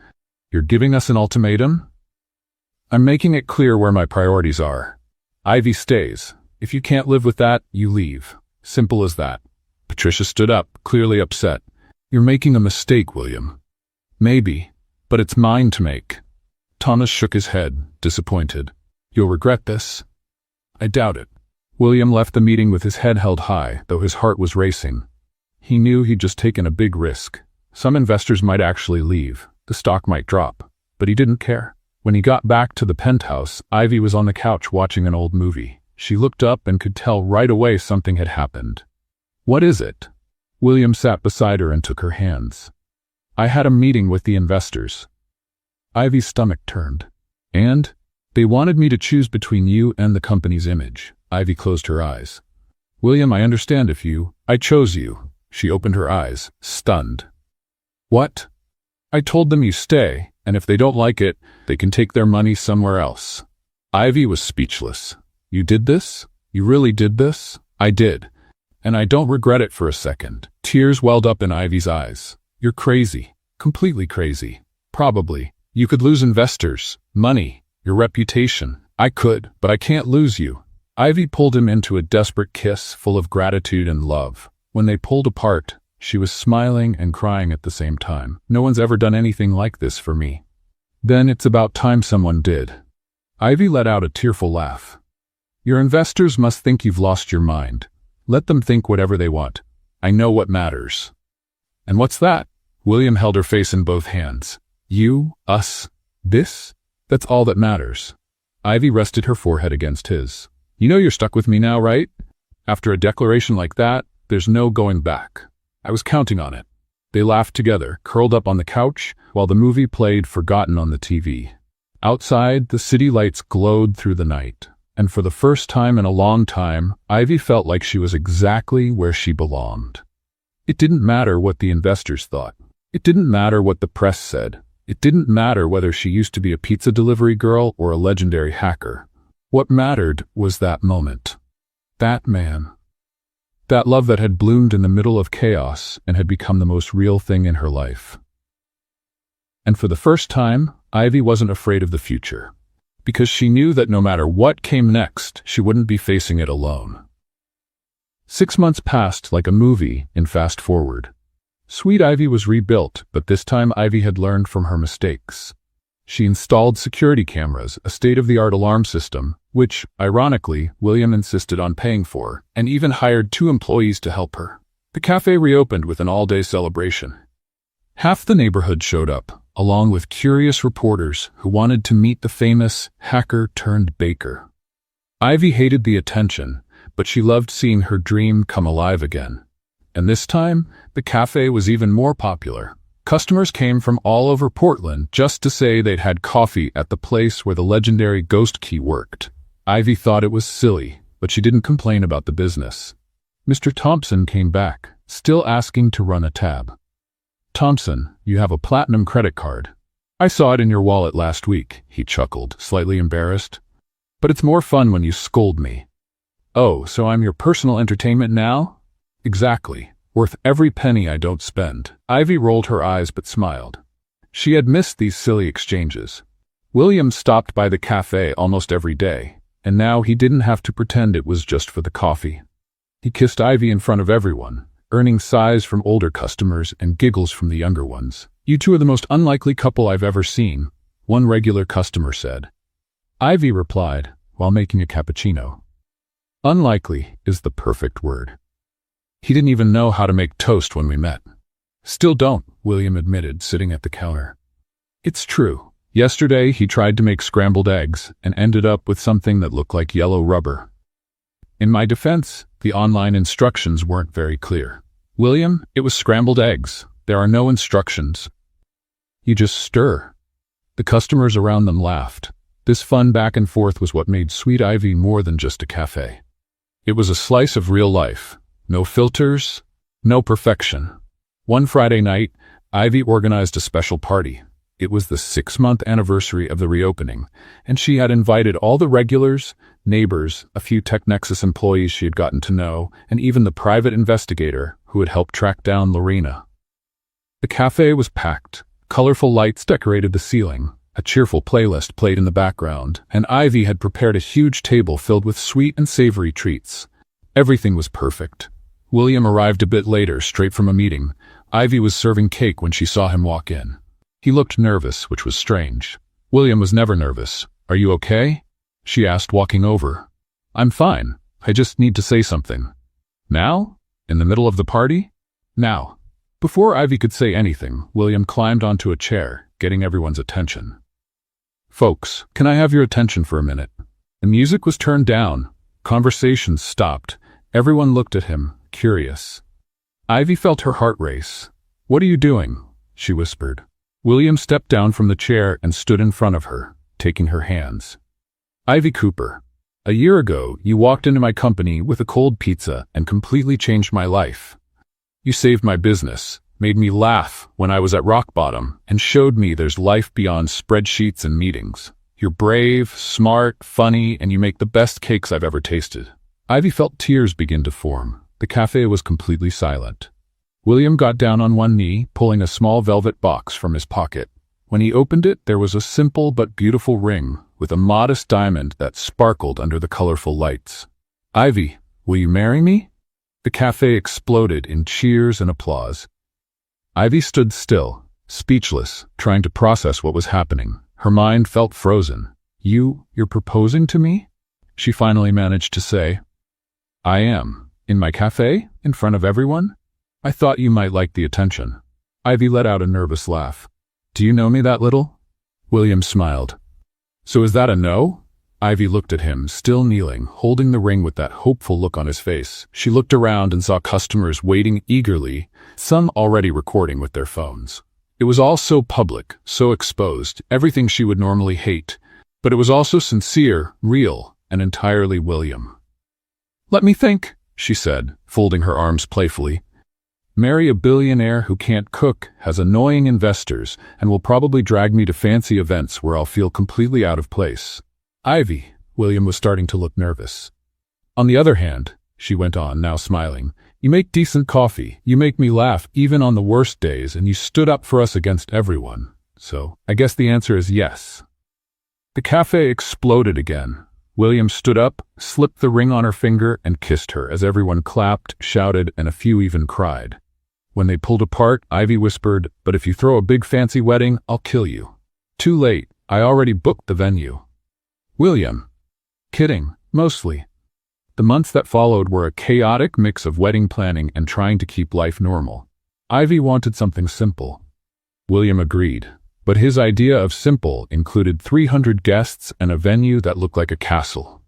You're giving us an ultimatum? I'm making it clear where my priorities are. Ivy stays. If you can't live with that, you leave. Simple as that. Patricia stood up, clearly upset. You're making a mistake, William. Maybe, but it's mine to make. Thomas shook his head, disappointed. You'll regret this. I doubt it. William left the meeting with his head held high, though his heart was racing. He knew he'd just taken a big risk. Some investors might actually leave. The stock might drop. But he didn't care. When he got back to the penthouse, Ivy was on the couch watching an old movie. She looked up and could tell right away something had happened. What is it? William sat beside her and took her hands. I had a meeting with the investors. Ivy's stomach turned. And? They wanted me to choose between you and the company's image. Ivy closed her eyes. William, I understand I chose you. She opened her eyes, stunned. What? I told them you stay, and if they don't like it, they can take their money somewhere else. Ivy was speechless. You did this? You really did this? I did. And I don't regret it for a second. Tears welled up in Ivy's eyes. You're crazy. Completely crazy. Probably. You could lose investors, money, your reputation. I could, but I can't lose you. Ivy pulled him into a desperate kiss full of gratitude and love. When they pulled apart, she was smiling and crying at the same time. No one's ever done anything like this for me. Then it's about time someone did. Ivy let out a tearful laugh. Your investors must think you've lost your mind. Let them think whatever they want. I know what matters. And what's that? William held her face in both hands. You, us, this? That's all that matters. Ivy rested her forehead against his. You know you're stuck with me now, right? After a declaration like that, there's no going back. I was counting on it. They laughed together, curled up on the couch, while the movie played forgotten on the TV. Outside, the city lights glowed through the night, and for the first time in a long time, Ivy felt like she was exactly where she belonged. It didn't matter what the investors thought. It didn't matter what the press said. It didn't matter whether she used to be a pizza delivery girl or a legendary hacker. What mattered was that moment. That man. That love that had bloomed in the middle of chaos and had become the most real thing in her life. And for the first time, Ivy wasn't afraid of the future, because she knew that no matter what came next, she wouldn't be facing it alone. 6 months passed like a movie in fast forward. Sweet Ivy was rebuilt, but this time Ivy had learned from her mistakes. She installed security cameras, a state-of-the-art alarm system, which, ironically, William insisted on paying for, and even hired 2 employees to help her. The cafe reopened with an all-day celebration. Half the neighborhood showed up, along with curious reporters who wanted to meet the famous hacker-turned-baker. Ivy hated the attention, but she loved seeing her dream come alive again. And this time, the cafe was even more popular. Customers came from all over Portland just to say they'd had coffee at the place where the legendary Ghost Key worked. Ivy thought it was silly, but she didn't complain about the business. Mr. Thompson came back, still asking to run a tab. Thompson, you have a platinum credit card. I saw it in your wallet last week, he chuckled, slightly embarrassed. But it's more fun when you scold me. Oh, so I'm your personal entertainment now? Exactly. Worth every penny I don't spend. Ivy rolled her eyes but smiled. She had missed these silly exchanges. William stopped by the cafe almost every day, and now he didn't have to pretend it was just for the coffee. He kissed Ivy in front of everyone, earning sighs from older customers and giggles from the younger ones. You two are the most unlikely couple I've ever seen, one regular customer said. Ivy replied, while making a cappuccino. Unlikely is the perfect word. He didn't even know how to make toast when we met. Still don't, William admitted, sitting at the counter. It's true. Yesterday he tried to make scrambled eggs and ended up with something that looked like yellow rubber. In my defense, the online instructions weren't very clear. William, it was scrambled eggs. There are no instructions. You just stir. The customers around them laughed. This fun back and forth was what made Sweet Ivy more than just a cafe. It was a slice of real life. No filters, no perfection. One Friday night, Ivy organized a special party. It was the 6-month anniversary of the reopening, and she had invited all the regulars, neighbors, a few TechNexus employees she had gotten to know, and even the private investigator who had helped track down Lorena. The cafe was packed. Colorful lights decorated the ceiling. A cheerful playlist played in the background, and Ivy had prepared a huge table filled with sweet and savory treats. Everything was perfect. William arrived a bit later, straight from a meeting. Ivy was serving cake when she saw him walk in. He looked nervous, which was strange. William was never nervous. Are you okay? She asked, walking over. I'm fine. I just need to say something. Now? In the middle of the party? Now. Before Ivy could say anything, William climbed onto a chair, getting everyone's attention. Folks, can I have your attention for a minute? The music was turned down. Conversations stopped. Everyone looked at him, curious. Ivy felt her heart race. What are you doing? She whispered. William stepped down from the chair and stood in front of her, taking her hands. Ivy Cooper, a year ago, you walked into my company with a cold pizza and completely changed my life. You saved my business, made me laugh when I was at rock bottom, and showed me there's life beyond spreadsheets and meetings. You're brave, smart, funny, and you make the best cakes I've ever tasted. Ivy felt tears begin to form. The cafe was completely silent. William got down on one knee, pulling a small velvet box from his pocket. When he opened it, there was a simple but beautiful ring with a modest diamond that sparkled under the colorful lights. Ivy, will you marry me? The cafe exploded in cheers and applause. Ivy stood still, speechless, trying to process what was happening. Her mind felt frozen. You're proposing to me? She finally managed to say. I am. In my cafe? In front of everyone? I thought you might like the attention. Ivy let out a nervous laugh. Do you know me that little? William smiled. So is that a no? Ivy looked at him, still kneeling, holding the ring with that hopeful look on his face. She looked around and saw customers waiting eagerly, some already recording with their phones. It was all so public, so exposed, everything she would normally hate, but it was also sincere, real, and entirely William. Let me think, she said, folding her arms playfully. Marry a billionaire who can't cook, has annoying investors, and will probably drag me to fancy events where I'll feel completely out of place. Ivy, William was starting to look nervous. On the other hand, she went on, now smiling, you make decent coffee, you make me laugh even on the worst days, and you stood up for us against everyone. So, I guess the answer is yes. The cafe exploded again. William stood up, slipped the ring on her finger, and kissed her as everyone clapped, shouted, and a few even cried. When they pulled apart, Ivy whispered, but if you throw a big fancy wedding, I'll kill you. Too late, I already booked the venue. William. Kidding, mostly. The months that followed were a chaotic mix of wedding planning and trying to keep life normal. Ivy wanted something simple. William agreed, but his idea of simple included 300 guests and a venue that looked like a castle.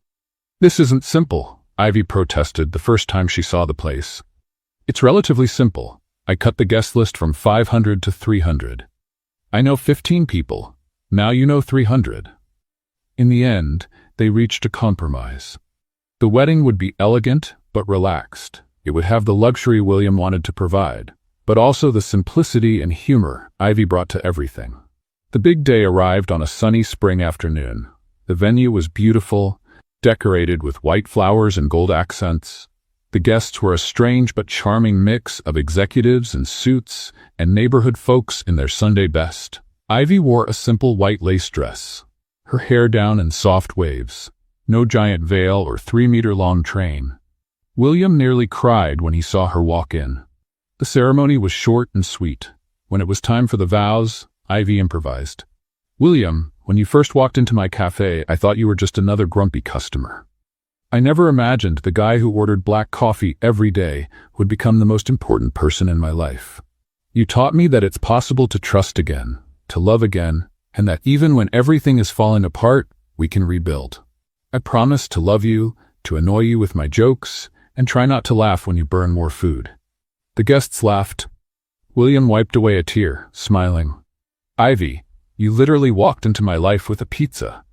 This isn't simple, Ivy protested the first time she saw the place. It's relatively simple. I cut the guest list from 500 to 300. I know 15 people. Now you know 300. In the end, they reached a compromise. The wedding would be elegant but relaxed. It would have the luxury William wanted to provide, but also the simplicity and humor Ivy brought to everything. The big day arrived on a sunny spring afternoon. The venue was beautiful, decorated with white flowers and gold accents. The guests were a strange but charming mix of executives in suits and neighborhood folks in their Sunday best. Ivy wore a simple white lace dress, her hair down in soft waves, no giant veil or 3-meter-long train. William nearly cried when he saw her walk in. The ceremony was short and sweet. When it was time for the vows, Ivy improvised. "William, when you first walked into my cafe, I thought you were just another grumpy customer. I never imagined the guy who ordered black coffee every day would become the most important person in my life. You taught me that it's possible to trust again, to love again, and that even when everything is falling apart, we can rebuild. I promise to love you, to annoy you with my jokes, and try not to laugh when you burn more food." The guests laughed. William wiped away a tear, smiling. "Ivy, you literally walked into my life with a pizza.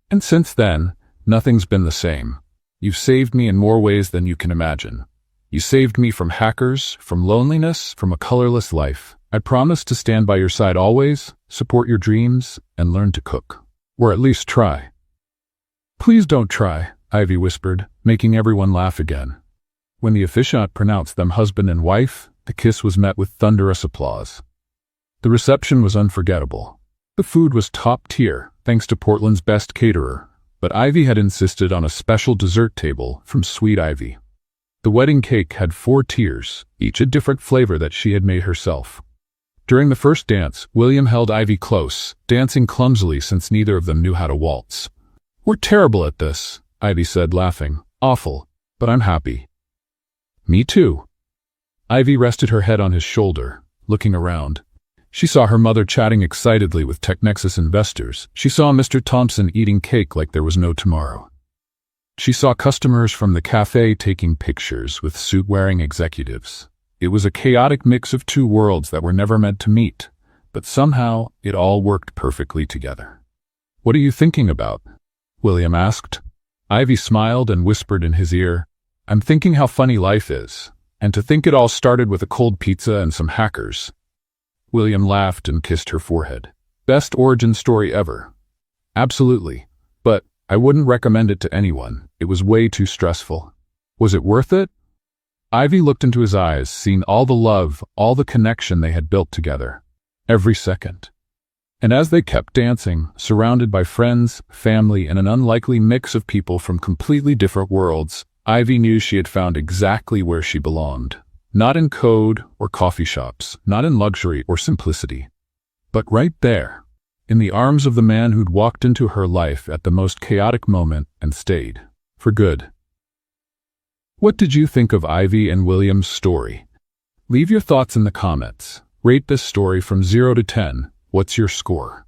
And since then, nothing's been the same. You've saved me in more ways than you can imagine. You saved me from hackers, from loneliness, from a colorless life. I promise to stand by your side always, support your dreams, and learn to cook. Or at least try." "Please don't try," Ivy whispered, making everyone laugh again. When the officiant pronounced them husband and wife, the kiss was met with thunderous applause. The reception was unforgettable. The food was top tier, thanks to Portland's best caterer, but Ivy had insisted on a special dessert table from Sweet Ivy. The wedding cake had 4 tiers, each a different flavor that she had made herself. During the first dance, William held Ivy close, dancing clumsily since neither of them knew how to waltz. "We're terrible at this," Ivy said, laughing. "Awful, but I'm happy." "Me too." Ivy rested her head on his shoulder, looking around. She saw her mother chatting excitedly with TechNexus investors. She saw Mr. Thompson eating cake like there was no tomorrow. She saw customers from the cafe taking pictures with suit-wearing executives. It was a chaotic mix of 2 worlds that were never meant to meet, but somehow it all worked perfectly together. "What are you thinking about?" William asked. Ivy smiled and whispered in his ear, "I'm thinking how funny life is, and to think it all started with a cold pizza and some hackers." William laughed and kissed her forehead. "Best origin story ever." "Absolutely, but I wouldn't recommend it to anyone. It was way too stressful." "Was it worth it?" Ivy looked into his eyes, seeing all the love, all the connection they had built together. Every second. And as they kept dancing, surrounded by friends, family, and an unlikely mix of people from completely different worlds, Ivy knew she had found exactly where she belonged. Not in code or coffee shops, not in luxury or simplicity, but right there, in the arms of the man who'd walked into her life at the most chaotic moment and stayed, for good. What did you think of Ivy and William's story? Leave your thoughts in the comments. Rate this story from 0 to 10. What's your score?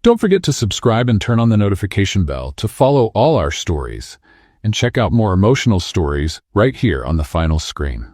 Don't forget to subscribe and turn on the notification bell to follow all our stories, and check out more emotional stories right here on the final screen.